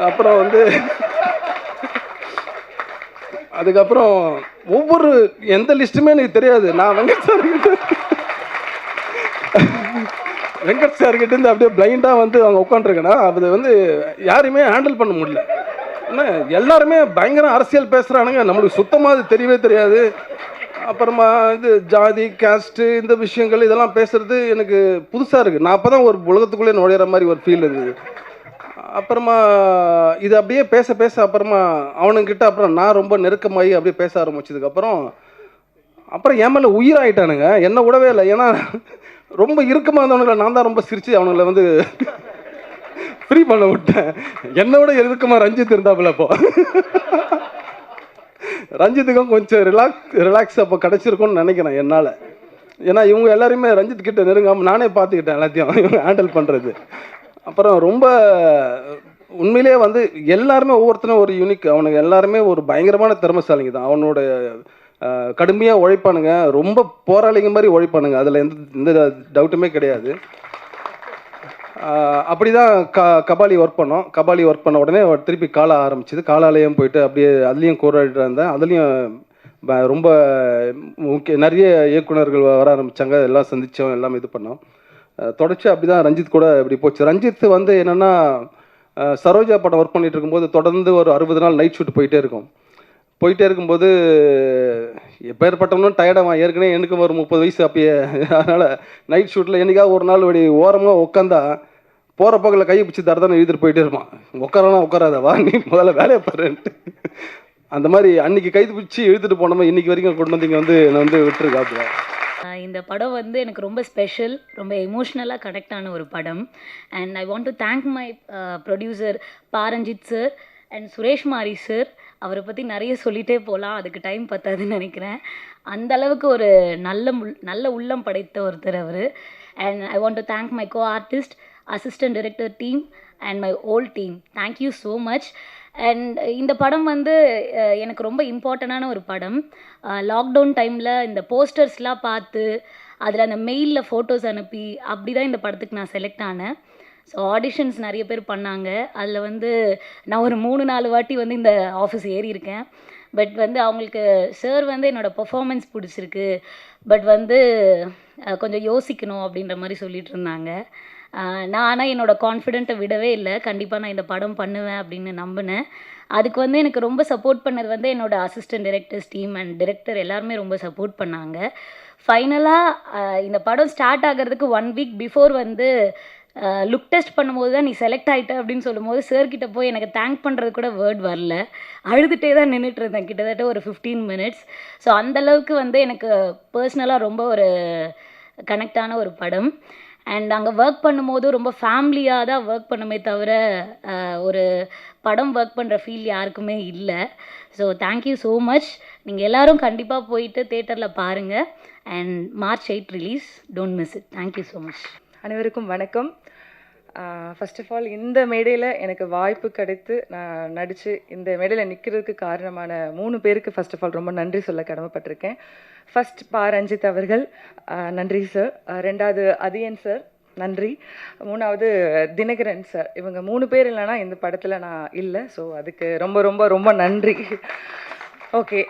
அப்புறம் வந்து அதுக்கப்புறம் ஒவ்வொரு எந்த லிஸ்ட்டுமே எனக்கு தெரியாது. நான் வெங்கட் சார்கிட்ட இருந்து அப்படியே பிளைண்டாக வந்து அவங்க உட்காந்துருக்கேன்னா அது வந்து யாரையுமே ஹேண்டில் பண்ண முடியல. ஏன்னா எல்லாருமே பயங்கர அரசியல் பேசுகிறானுங்க, நம்மளுக்கு சுத்தமாக அது தெரியவே தெரியாது. அப்புறமா இது ஜாதி கேஸ்ட்டு இந்த விஷயங்கள் இதெல்லாம் பேசுகிறது எனக்கு புதுசாக இருக்குது. நான் அப்போ தான் ஒரு உலகத்துக்குள்ளே நுழையிற மாதிரி ஒரு ஃபீல் இருந்தது. அப்புறமா இது அப்படியே பேச பேச அப்புறமா அவனுங்கிட்ட அப்புறம் நான் ரொம்ப நெருக்கமாகி அப்படியே பேச ஆரம்பிச்சதுக்கப்புறம் அப்புறம் என் மேலே உயிராயிட்டானுங்க, என்ன விடவே இல்லை. ஏன்னா ரொம்ப இறுக்கமாக இருந்தவனுங்களை நான் தான் ரொம்ப சிரித்து அவனுங்களை வந்து ஃப்ரீ பண்ண விட்டேன். என்னை விட இறுக்கமாக ரஞ்சித் இருந்தாப்புல. அப்போ ரஞ்சித்துக்கும் கொஞ்சம் ரிலாக்ஸ் அப்போ கிடச்சிருக்கும்னு நினைக்கிறேன் என்னால். ஏன்னா இவங்க எல்லாருமே ரஞ்சித் கிட்ட நெருங்காமல் நானே பார்த்துக்கிட்டேன் எல்லாத்தையும் இவங்க ஹேண்டில் பண்ணுறது. அப்புறம் ரொம்ப உண்மையிலே வந்து எல்லாருமே ஒவ்வொருத்தரும் ஒரு யூனிக், அவனுக்கு எல்லாருமே ஒரு பயங்கரமான திறமைசாலிங்க தான். அவனோட கடுமையாக உழைப்பானுங்க, ரொம்ப போராளிங்க மாதிரி உழைப்பானுங்க, அதில் எந்த டவுட்டுமே கிடையாது. அப்படி தான் கபாலி ஒர்க் பண்ணோம். கபாலி ஒர்க் பண்ண உடனே திருப்பி காலா ஆரம்பிச்சிது. காலாலயம் போயிட்டு அப்படியே அதுலேயும் கோராடிட்டு இருந்தேன். அதுலேயும் ரொம்ப நிறைய இயக்குனர்கள் வர ஆரம்பித்தாங்க, எல்லாம் சந்தித்தோம், எல்லாம் இது பண்ணோம். தொடர்ச்சி அப்படி தான் ரஞ்சித் கூட இப்படி போச்சு. ரஞ்சித் வந்து என்னென்னா சரோஜா படம் ஒர்க் பண்ணிகிட்டு இருக்கும்போது தொடர்ந்து ஒரு 60 நாள் நைட் ஷூட் போயிட்டே இருக்கும்போது எப்பேற்பட்டவனும் டயர்டாக ஏற்கனவே எனக்கு ஒரு 30 வயசு அப்பயே. அதனால் நைட் ஷூட்டில் என்றைக்காவது ஒரு நாள் இப்படி ஓரமாக உட்காந்தா போகிற பக்கத்தில் கையை பிடிச்சி தரதானே எழுதிட்டு போயிட்டே இருப்பான். உட்காரனா உட்காராதவா நீ முதல்ல வேலையை பாருன்ட்டு. அந்த மாதிரி அன்றைக்கி கைது பிடிச்சி எழுதிட்டு போனோமா இன்றைக்கி வரைக்கும் கொண்டு வந்து இங்கே வந்து என்னை வந்து விட்டுருக்காப்புல. இந்த படம் வந்து எனக்கு ரொம்ப ஸ்பெஷல், ரொம்ப எமோஷ்னலாக கனெக்ட் ஆன ஒரு படம். And I want to thank my producer Pa Ranjith sir and Suresh மாரி சார். அவரை பற்றி நிறைய சொல்லிகிட்டே போகலாம், அதுக்கு டைம் பத்தாதுன்னு நினைக்கிறேன். அந்த அளவுக்கு ஒரு நல்ல உள்ளம் படைத்த ஒருத்தர் அவர். And I want to thank my co artist, assistant director team and my whole team. Thank you so much. And இந்த படம் வந்து எனக்கு ரொம்ப இம்பார்ட்டண்டான ஒரு படம். லாக்டவுன் டைமில் இந்த போஸ்டர்ஸ்லாம் பார்த்து அதில் அந்த மெயிலில் ஃபோட்டோஸ் அனுப்பி அப்படி தான் இந்த படத்துக்கு நான் செலக்ட் ஆனேன். ஸோ ஆடிஷன்ஸ் நிறைய பேர் பண்ணாங்க. அதில் வந்து நான் ஒரு 3-4 வாட்டி வந்து இந்த ஆஃபீஸ் ஏறி இருக்கேன். பட் வந்து அவங்களுக்கு சார் வந்து என்னோடய பெர்ஃபார்மன்ஸ் பிடிச்சிருக்கு, பட் வந்து கொஞ்சம் யோசிக்கணும் அப்படின்ற மாதிரி சொல்லிகிட்டு இருந்தாங்க. நான் ஆனால் என்னோடய கான்ஃபிடென்ட்டை விடவே இல்லை. கண்டிப்பாக நான் இந்த படம் பண்ணுவேன் அப்படின்னு நம்பினேன். அதுக்கு வந்து எனக்கு ரொம்ப சப்போர்ட் பண்ணது வந்து என்னோடய assistant directors team and director எல்லாருமே ரொம்ப சப்போர்ட் பண்ணாங்க. ஃபைனலாக இந்த படம் ஸ்டார்ட் ஆகிறதுக்கு 1 வீக் பிஃபோர் வந்து லுக் டெஸ்ட் பண்ணும்போது தான் நீ செலக்ட் ஆகிட்ட அப்படின்னு சொல்லும்போது சார்கிட்ட போய் எனக்கு தேங்க் பண்ணுறது கூட வேர்ட் வரல. அழுதுகிட்டே தான் நின்றுட்டு இருந்தேன் கிட்டத்தட்ட ஒரு 15 மினிட்ஸ். ஸோ அந்தளவுக்கு வந்து எனக்கு பர்சனலாக ரொம்ப ஒரு கனெக்டான ஒரு படம். அண்ட் அங்கே ஒர்க் பண்ணும்போது ரொம்ப ஃபேமிலியாக தான் ஒர்க் பண்ணுமே தவிர ஒரு படம் ஒர்க் பண்ணுற ஃபீல் யாருக்குமே இல்லை. So thank you so much. நீங்கள் எல்லோரும் கண்டிப்பாக போயிட்டு தேட்டரில் பாருங்கள். And March 8 release, don't miss it. Thank you so much. அனைவருக்கும் வணக்கம். ஃபர்ஸ்ட் ஆஃப் ஆல் இந்த மேடையில் எனக்கு வாய்ப்பு கிடைத்து நான் நடித்து இந்த மேடையில் நிற்கிறதுக்கு காரணமான 3 பேருக்கு ஃபர்ஸ்ட் ஆஃப் ஆல் ரொம்ப நன்றி சொல்ல கடமைப்பட்டிருக்கேன். ஃபர்ஸ்ட் ரஞ்சித் அவர்கள் நன்றி சார். 2வது அதியன் சார் நன்றி. 3வது தினகரன் சார். இவங்க 3 பேர் இல்லைனா இந்த படத்தில் நான் இல்லை. ஸோ அதுக்கு ரொம்ப ரொம்ப ரொம்ப நன்றி. ஓகே,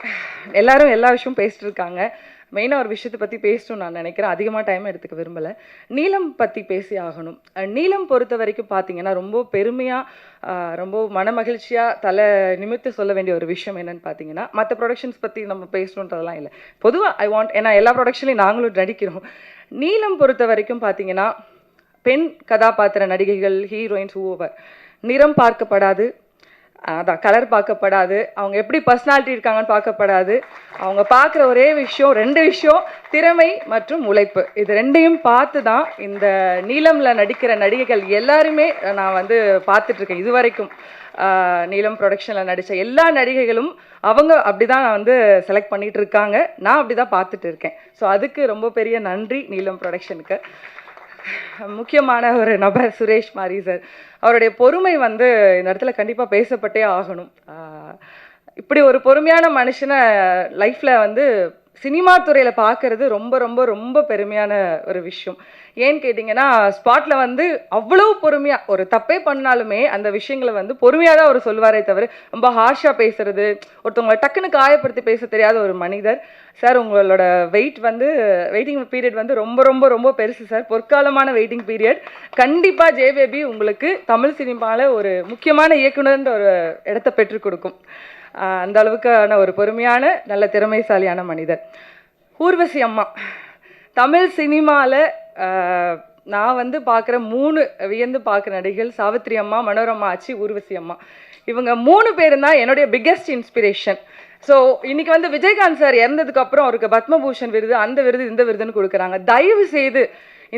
எல்லாரும் எல்லா விஷயமும் பேசிட்டு இருக்காங்க. மெயினாக ஒரு விஷயத்தை பற்றி பேசணும்னு நான் நினைக்கிறேன். அதிகமாக டைம் எடுத்துக்க விரும்பலை. நீலம் பற்றி பேசி ஆகணும். நீலம் பொறுத்த வரைக்கும் பார்த்தீங்கன்னா ரொம்ப பெருமையாக ரொம்ப மனமகிழ்ச்சியாக தலை நிமிர்த்து சொல்ல வேண்டிய ஒரு விஷயம் என்னென்னு பார்த்தீங்கன்னா, மற்ற ப்ரொடக்ஷன்ஸ் பற்றி நம்ம பேசணுன்றதெல்லாம் இல்லை. பொதுவாக ஏன்னா எல்லா ப்ரொடக்ஷன்லையும் நாங்களும் நடிக்கிறோம். நீலம் பொறுத்த வரைக்கும் பார்த்தீங்கன்னா பெண் கதாபாத்திர நடிகைகள், ஹீரோயின்ஸ், ஓவர் நிறம் பார்க்கப்படாது, அதான் கலர் பார்க்கப்படாது, அவங்க எப்படி பர்சனாலிட்டி இருக்காங்கன்னு பார்க்கப்படாது. அவங்க பார்க்குற ஒரே விஷயம் 2 விஷயம், திறமை மற்றும் உழைப்பு. இது 2ஐயும் பார்த்து தான் இந்த நீலமில் நடிக்கிற நடிகைகள் எல்லாருமே நான் வந்து பார்த்துட்ருக்கேன். இது வரைக்கும் நீலம் ப்ரொடக்ஷனில் நடித்த எல்லா நடிகைகளும் அவங்க அப்படி தான் வந்து செலக்ட் பண்ணிகிட்டு இருக்காங்க. நான் அப்படி தான் பார்த்துட்டு இருக்கேன். ஸோ அதுக்கு ரொம்ப பெரிய நன்றி நீலம் ப்ரொடக்ஷனுக்கு. முக்கியமான ஒரு நபர் சுரேஷ் மாரி சார். அவருடைய பொறுமை வந்து இந்த இடத்துல கண்டிப்பாக பேசப்பட்டே ஆகணும். இப்படி ஒரு பொறுமையான மனுஷனை லைஃப்பில் வந்து சினிமா துறையில் பார்க்கறது ரொம்ப ரொம்ப ரொம்ப பெருமையான ஒரு விஷயம். ஏன்னு கேட்டிங்கன்னா ஸ்பாட்டில் வந்து அவ்வளோ பொறுமையாக ஒரு தப்பே பண்ணாலுமே அந்த விஷயங்களை வந்து பொறுமையாக தான் அவர் சொல்லுவாரே தவிர ரொம்ப ஹார்ஷாக பேசுறது, ஒருத்தவங்களை டக்குன்னு காயப்படுத்தி பேச தெரியாத ஒரு மனிதர். சார் உங்களோட வெயிட்டிங் பீரியட் வந்து ரொம்ப ரொம்ப ரொம்ப பெருசு சார், பொற்காலமான வெயிட்டிங் பீரியட். கண்டிப்பாக ஜேபேபி உங்களுக்கு தமிழ் சினிமாவில் ஒரு முக்கியமான இயக்குனர்ன்ற ஒரு இடத்த பெற்றுக் கொடுக்கும். அந்த அளவுக்கான ஒரு பொறுமையான நல்ல திறமைசாலியான மனிதர். ஊர்வசி அம்மா தமிழ் சினிமாவில் நான் வந்து பார்க்குற 3 வியந்து பார்க்குற நடிகைகள் சாவித்ரி அம்மா, மனோரமா ஆச்சி, ஊர்வசி அம்மா. இவங்க 3 பேரும் தான் என்னுடைய பிக்கெஸ்ட் இன்ஸ்பிரேஷன். ஸோ இன்னைக்கு வந்து விஜயகாந்த் சார் இறந்ததுக்கு அப்புறம் அவருக்கு பத்மபூஷன் விருது, அந்த விருது, இந்த விருதுன்னு கொடுக்குறாங்க. தயவு செய்து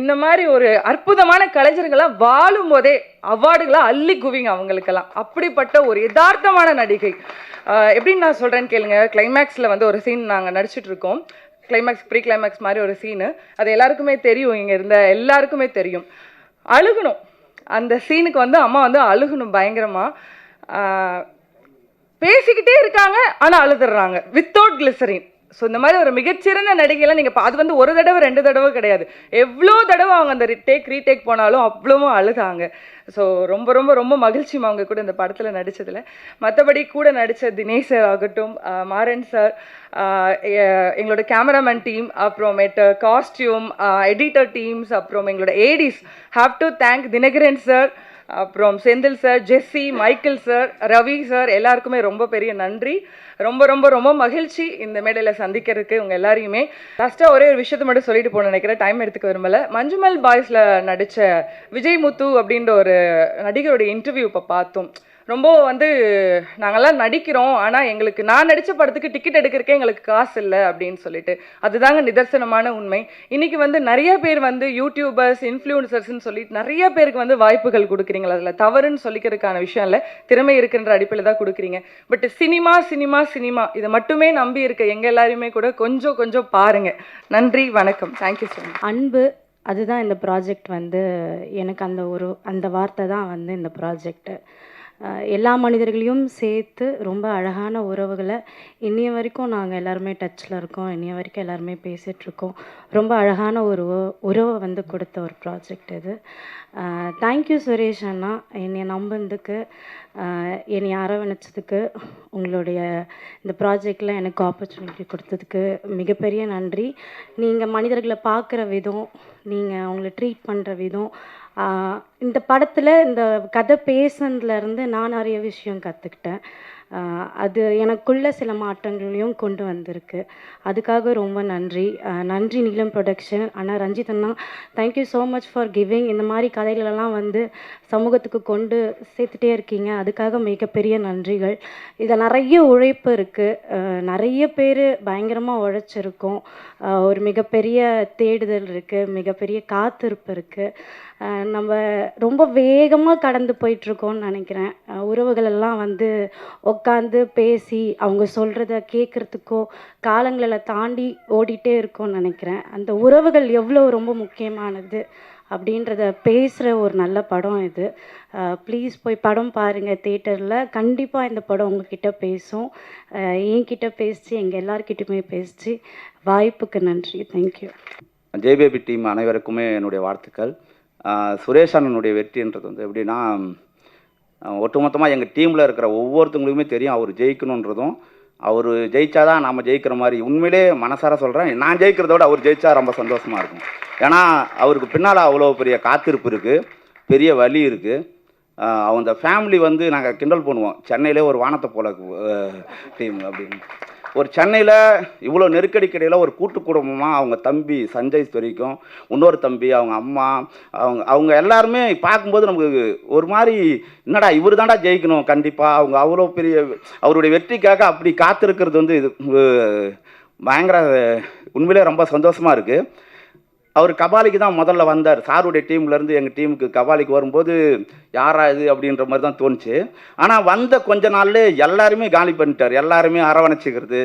இந்த மாதிரி ஒரு அற்புதமான கலைஞர்களாக வாழும் போதே அவார்டுகளை அள்ளி குவிங்க அவங்களுக்கெல்லாம். அப்படிப்பட்ட ஒரு யதார்த்தமான நடிகை. எப்படின்னு நான் சொல்கிறேன்னு கேளுங்க. கிளைமேக்ஸில் வந்து ஒரு சீன் நாங்கள் நடிச்சிட்டு இருக்கோம். கிளைமேக்ஸ் ப்ரீ கிளைமேக்ஸ் மாதிரி ஒரு சீனு, அது எல்லாருக்குமே தெரியும், இங்கே இருந்த எல்லாருக்குமே தெரியும். அழுகணும் அந்த சீனுக்கு வந்து அம்மா வந்து அழுகணும் பயங்கரமாக. பேசிக்கிட்டே இருக்காங்க ஆனால் அழுதுடுறாங்க வித்தவுட் கிளிசரின். ஸோ இந்த மாதிரி ஒரு மிகச்சிறந்த நடிகைலாம் நீங்கள் அது வந்து ஒரு தடவை 2 தடவை கிடையாது, எவ்வளோ தடவை அவங்க அந்த ரீடேக் போனாலும் அவ்வளவும் அழுதாங்க. ஸோ ரொம்ப ரொம்ப ரொம்ப மகிழ்ச்சிமா அவங்க கூட இந்த படத்தில் நடித்ததில். மற்றபடி கூட நடித்த தினேஷ் சார் ஆகட்டும், மாறன் சார், எங்களோட கேமராமேன் டீம், அப்புறமேட்டு காஸ்டியூம் எடிட்டர் டீம்ஸ், அப்புறம் எங்களோட ADs, have to thank Dinakaran sir, அப்புறம் Senthil sir, Jessie, Michael sir, Ravi sir, எல்லாருக்குமே ரொம்ப பெரிய நன்றி. ரொம்ப ரொம்ப ரொம்ப மகிழ்ச்சி இந்த மேடையில் சந்திக்கிறதுக்கு உங்கள் எல்லாரையுமே. லாஸ்ட்டாக ஒரே ஒரு விஷயத்தை மட்டும் சொல்லிட்டு போகணும்னு நினைக்கிறேன், டைம் எடுத்துக்க விரும்பலை. மஞ்சுமல் பாய்ஸில் நடித்த விஜய் முத்து அப்படின்ற ஒரு நடிகருடைய இன்டர்வியூ இப்போ பார்த்தோம். ரொம்ப வந்து நாங்கள்லாம் நடிக்கிறோம், ஆனால் எங்களுக்கு நான் நடித்த படத்துக்கு டிக்கெட் எடுக்கிறக்கே எங்களுக்கு காசு இல்லை அப்படின்னு சொல்லிட்டு, அதுதாங்க நிதர்சனமான உண்மை. இன்றைக்கி வந்து நிறைய பேர் வந்து யூடியூபர்ஸ், இன்ஃப்ளூயன்சர்ஸ்ன்னு சொல்லிட்டு நிறைய பேருக்கு வந்து வாய்ப்புகள் கொடுக்குறீங்களா, அதில் தவறுன்னு சொல்லிக்கிறதுக்கான விஷயம் இல்லை, திறமை இருக்குன்ற அடிப்படையில் தான் கொடுக்குறீங்க. பட் சினிமா சினிமா சினிமா இதை மட்டுமே நம்பி இருக்க எங்கள் எல்லாருமே கூட கொஞ்சம் கொஞ்சம் பாருங்கள். நன்றி, வணக்கம், தேங்க்யூ ஸோ மச். அன்பு, அதுதான் இந்த ப்ராஜெக்ட் வந்து எனக்கு அந்த வார்த்தை தான் வந்து இந்த ப்ராஜெக்ட்டு. எல்லா மனிதர்களையும் சேர்த்து ரொம்ப அழகான உறவுகளை இன்னைய வரைக்கும் நாங்கள் எல்லாருமே டச்சில் இருக்கோம், இன்னைய வரைக்கும் எல்லாருமே பேசிகிட்ருக்கோம். ரொம்ப அழகான ஒரு உறவை வந்து கொடுத்த ஒரு ப்ராஜெக்ட் இது. தேங்க்யூ சுரேஷ் அண்ணா, என்னை நம்பினதுக்கு, என்னை அரவணைச்சதுக்கு, உங்களுடைய இந்த ப்ராஜெக்டில் எனக்கு ஆப்பர்ச்சுனிட்டி கொடுத்ததுக்கு மிகப்பெரிய நன்றி. நீங்கள் மனிதர்களை பார்க்குற விதம், நீங்கள் அவங்கள ட்ரீட் பண்ணுற விதம், இந்த படத்தில் இந்த கதை பேசுனதுலேருந்து நான் நிறைய விஷயம் கற்றுக்கிட்டேன். அது எனக்குள்ள சில மாற்றங்களையும் கொண்டு வந்திருக்கு. அதுக்காக ரொம்ப நன்றி. நன்றி நீலம் ப்ரொடக்ஷன் அண்ணா, ரஞ்சித் அண்ணா, thank you so much for giving. இந்த மாதிரி கதைகளெல்லாம் வந்து சமூகத்துக்கு கொண்டு சேர்த்துட்டே இருக்கீங்க, அதுக்காக மிகப்பெரிய நன்றிகள். இதில் நிறைய உழைப்பு இருக்குது, நிறைய பேர் பயங்கரமாக உழைச்சிருக்கோம். ஒரு மிகப்பெரிய தேடுதல் இருக்குது, மிகப்பெரிய காத்திருப்பு இருக்குது. நம்ம ரொம்ப வேகமாக கடந்து போயிட்டுருக்கோன்னு நினைக்கிறேன். உறவுகளெல்லாம் வந்து உட்காந்து பேசி அவங்க சொல்கிறத கேட்குறதுக்கோ காலங்களை தாண்டி ஓடிட்டே இருக்கோன்னு நினைக்கிறேன். அந்த உறவுகள் எவ்வளோ ரொம்ப முக்கியமானது அப்படின்றத பேசுகிற ஒரு நல்ல படம் இது. ப்ளீஸ் போய் படம் பாருங்கள் தேட்டரில். கண்டிப்பாக இந்த படம் உங்ககிட்ட பேசும், என்கிட்ட பேசி எங்கள் எல்லார்கிட்டையுமே பேசி. வாய்ப்புக்கு நன்றி, தேங்க்யூ. ஜேபேபி டீம் அனைவருக்குமே என்னுடைய வாழ்த்துக்கள். சுரேஷ் அண்ணனுடைய வெற்றின்றது வந்து எப்படின்னா, ஒட்டுமொத்தமாக எங்கள் டீமில் இருக்கிற ஒவ்வொருத்தவங்களுக்குமே தெரியும் அவர் ஜெயிக்கணுன்றதும், அவர் ஜெயிச்சாதான் நாம் ஜெயிக்கிற மாதிரி. உண்மையிலே மனசார சொல்கிறேன், நான் ஜெயிக்கிறத விட அவர் ஜெயிச்சா ரொம்ப சந்தோஷமாக இருக்கும். ஏன்னா அவருக்கு பின்னால் அவ்வளோ பெரிய காத்திருப்பு இருக்குது, பெரிய வலி இருக்குது. அந்த ஃபேமிலி வந்து நாங்கள் கிண்டல் பண்ணுவோம், சென்னையிலே ஒரு வானத்தை போல டீம் அப்படின்னு. ஒரு சென்னையில் இவ்வளோ நெருக்கடிக்கடையில் ஒரு கூட்டு குடும்பமாக அவங்க தம்பி சஞ்சய் வரைக்கும், இன்னொரு தம்பி, அவங்க அம்மா, அவங்க எல்லாருமே பார்க்கும்போது நமக்கு ஒரு மாதிரி என்னடா இவர் தான்டா ஜெயிக்கணும் கண்டிப்பாக. அவங்க அவ்வளோ பெரிய அவருடைய வெற்றிக்காக அப்படி காத்திருக்கிறது வந்து இது பயங்கர உண்மையிலே ரொம்ப சந்தோஷமாக இருக்குது. அவர் கபாலிக்கு தான் முதல்ல வந்தார். சாருடைய டீம்லேருந்து எங்கள் டீமுக்கு கபாலிக்கு வரும்போது யாரா இது அப்படின்ற மாதிரி தான் தோணுச்சு. ஆனால் வந்த கொஞ்ச நாள்ல எல்லாருமே காலி பண்ணிட்டார், எல்லாருமே அரவணைச்சிக்கிறது.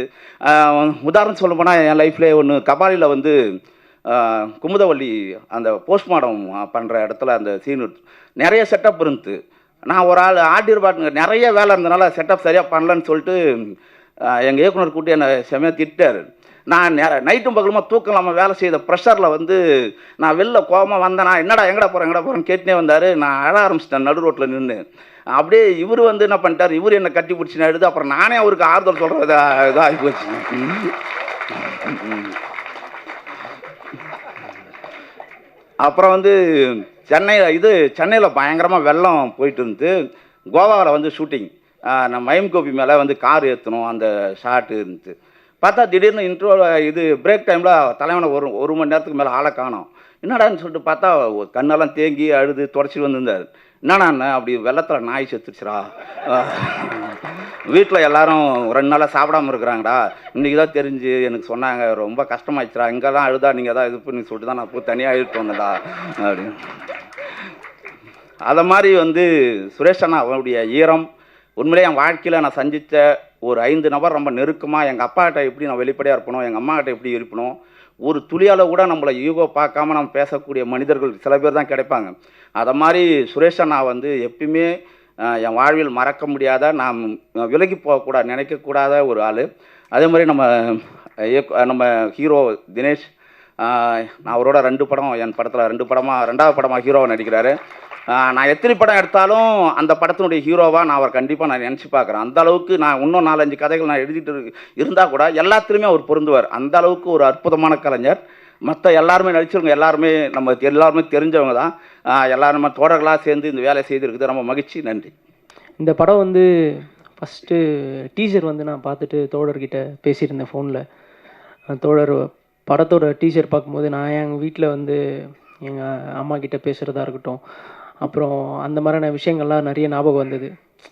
உதாரணம் சொல்ல போனால் என் லைஃப்லேயே ஒன்று, கபாலியில் வந்து குமுதவள்ளி அந்த போஸ்ட்மார்ட்டம் பண்ணுற இடத்துல அந்த சீனு நிறைய செட்டப் இருந்துது. நான் ஒரு ஆள் ஆர்டர் பாட்டுங்க நிறைய வேலை இருந்தனால செட்டப் சரியாக பண்ணலன்னு சொல்லிட்டு எங்கள் இயக்குனர் கூட்டி என்னை செமையாக திட்டார். நான் நைட்டும் பகலுமா தூக்கம் இல்லாமல் வேலை செய்த ப்ரெஷரில் வந்து நான் வெளில கோபமாக வந்தேன். நான் எங்கடா போகிறேன்னு கேட்டுனே வந்தார். நான் அழ ஆரம்பிச்சிட்டேன் நடு ரோட்டில் நின்று. அப்படியே இவர் வந்து என்ன பண்ணிட்டார், இவர் என்னை கட்டி பிடிச்சி எடுத்து அப்புறம் நானே அவருக்கு ஆறுதல் சொல்கிறது இதாகி போச்சு. அப்புறம் வந்து சென்னையில் பயங்கரமாக வெள்ளம் போயிட்டு இருந்து கோவாவில் வந்து ஷூட்டிங். நம்ம மயம் கோபி மேலே வந்து கார் ஏற்றணும், அந்த ஷாட்டு இருந்துச்சு. பார்த்தா திடீர்னு பிரேக் டைமில் தலைவனை ஒரு மணி நேரத்துக்கு மேலே ஆளை காணோம். என்னடான்னு சொல்லிட்டு பார்த்தா கண்ணெல்லாம் தேங்கி அழுது தொடச்சிட்டு வந்திருந்தார். என்னண்ணா அப்படி வெள்ளத்தில் நாய் செத்துருச்சுரா, வீட்டில் எல்லாரும் 2 நாளாக சாப்பிடாமல் இருக்கிறாங்கடா, இன்றைக்கி தான் தெரிஞ்சு எனக்கு சொன்னாங்க, ரொம்ப கஷ்டமாயிடுச்சுரா, இங்கே தான் அழுதா நீங்கள் தான் இது பண்ணி சொல்லிட்டு தான் நான் போய் தனியாக இழுத்து வந்தேன்டா அப்படின்னு. அதை மாதிரி வந்து சுரேஷ் அண்ணா அவருடைய ஈரம் உண்மையிலே என் வாழ்க்கையில் நான் சந்தித்த ஒரு 5 நபர் ரொம்ப நெருக்கமாக. எங்கள் அப்பாக்கிட்ட எப்படி நான் வெளிப்படையாக இருப்பணும், எங்கள் அம்மாக்கிட்ட எப்படி இருப்பணும், ஒரு துளியால் கூட நம்மளை ஈகோ பார்க்காம நம்ம பேசக்கூடிய மனிதர்கள் சில பேர் தான் கிடைப்பாங்க. அதை மாதிரி சுரேஷ் அண்ணா வந்து எப்பயுமே என் வாழ்வில் மறக்க முடியாத, நான் விலகி போகக்கூடாது நினைக்கக்கூடாத ஒரு ஆள். அதே மாதிரி நம்ம ஹீரோ தினேஷ், நான் அவரோட 2 படம், என் படத்தில் 2வது படமாக ஹீரோவை நடிக்கிறாரு. நான் எத்தனை படம் எடுத்தாலும் அந்த படத்தினுடைய ஹீரோவாக நான் அவர் கண்டிப்பாக நான் நினச்சி பார்க்குறேன். அந்த அளவுக்கு நான் இன்னும் 4-5 கதைகள் நான் எழுதிட்டு இருந்தால் கூட எல்லாத்துலேயுமே அவர் பொருந்துவார். அந்த அளவுக்கு ஒரு அற்புதமான கலைஞர். மற்ற எல்லாருமே நடிச்சிருங்க, எல்லாருமே தெரிஞ்சவங்க தான். எல்லாருமே தோழர்களாக சேர்ந்து இந்த வேலை செய்திருக்குது, ரொம்ப மகிழ்ச்சி. நன்றி. இந்த படம் வந்து ஃபஸ்ட்டு டீசர் வந்து நான் பார்த்துட்டு தோழர்கிட்ட பேசியிருந்தேன் ஃபோனில். தோழர் படத்தோட டீசர் பார்க்கும்போது நான் எங்கள் வீட்டில் வந்து எங்கள் அம்மா கிட்ட பேசுகிறதா இருக்கட்டும், அப்புறம் அந்த மாதிரியான விஷயங்கள்லாம் நிறைய ஞாபகம் வந்தது.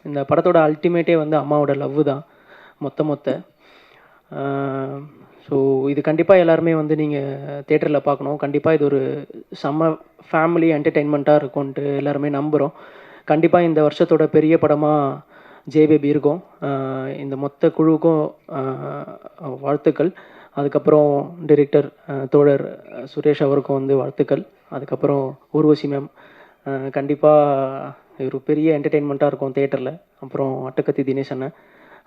இந்த படத்தோட அல்டிமேட்டே வந்து அம்மாவோட லவ் தான் மொத்த. ஸோ இது கண்டிப்பாக எல்லாருமே வந்து நீங்கள் தேட்டரில் பார்க்கணும். கண்டிப்பாக இது ஒரு செம்ம ஃபேமிலி என்டர்டெயின்மெண்ட்டாக இருக்கும்ன்ட்டு எல்லாருமே நம்புகிறோம். கண்டிப்பாக இந்த வருஷத்தோட பெரிய படமாக ஜேபேபி இருக்கும். இந்த மொத்த குழுவுக்கும் வாழ்த்துக்கள். அதுக்கப்புறம் டைரக்டர் தோழர் சுரேஷ் அவருக்கும் வந்து வாழ்த்துக்கள். அதுக்கப்புறம் ஊர்வசி மேம், கண்டிப்பாக ஒரு பெரிய என்டர்டெயின்மெண்ட்டாக இருக்கும் தேட்டரில். அப்புறம் அட்டகத்தி தினேஷ் அண்ணன்,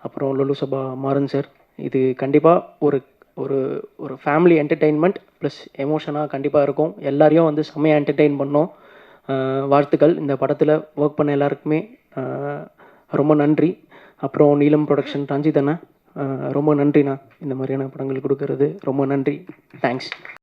அப்புறம் லொலு சபா மாறன் சார். இது கண்டிப்பாக ஒரு ஒரு ஒரு ஃபேமிலி என்டர்டெயின்மெண்ட் ப்ளஸ் எமோஷனாக கண்டிப்பாக இருக்கும். எல்லாரையும் வந்து செம்மையாக என்டர்டெயின் பண்ணோம். வாழ்த்துக்கள். இந்த படத்தில் ஒர்க் பண்ண எல்லாருக்குமே ரொம்ப நன்றி. அப்புறம் நீலம் ப்ரொடக்ஷன் ரஞ்சித் அண்ணா, ரொம்ப நன்றிண்ணா, இந்த மாதிரியான படங்கள் கொடுக்கறது ரொம்ப நன்றி. தேங்க்ஸ்.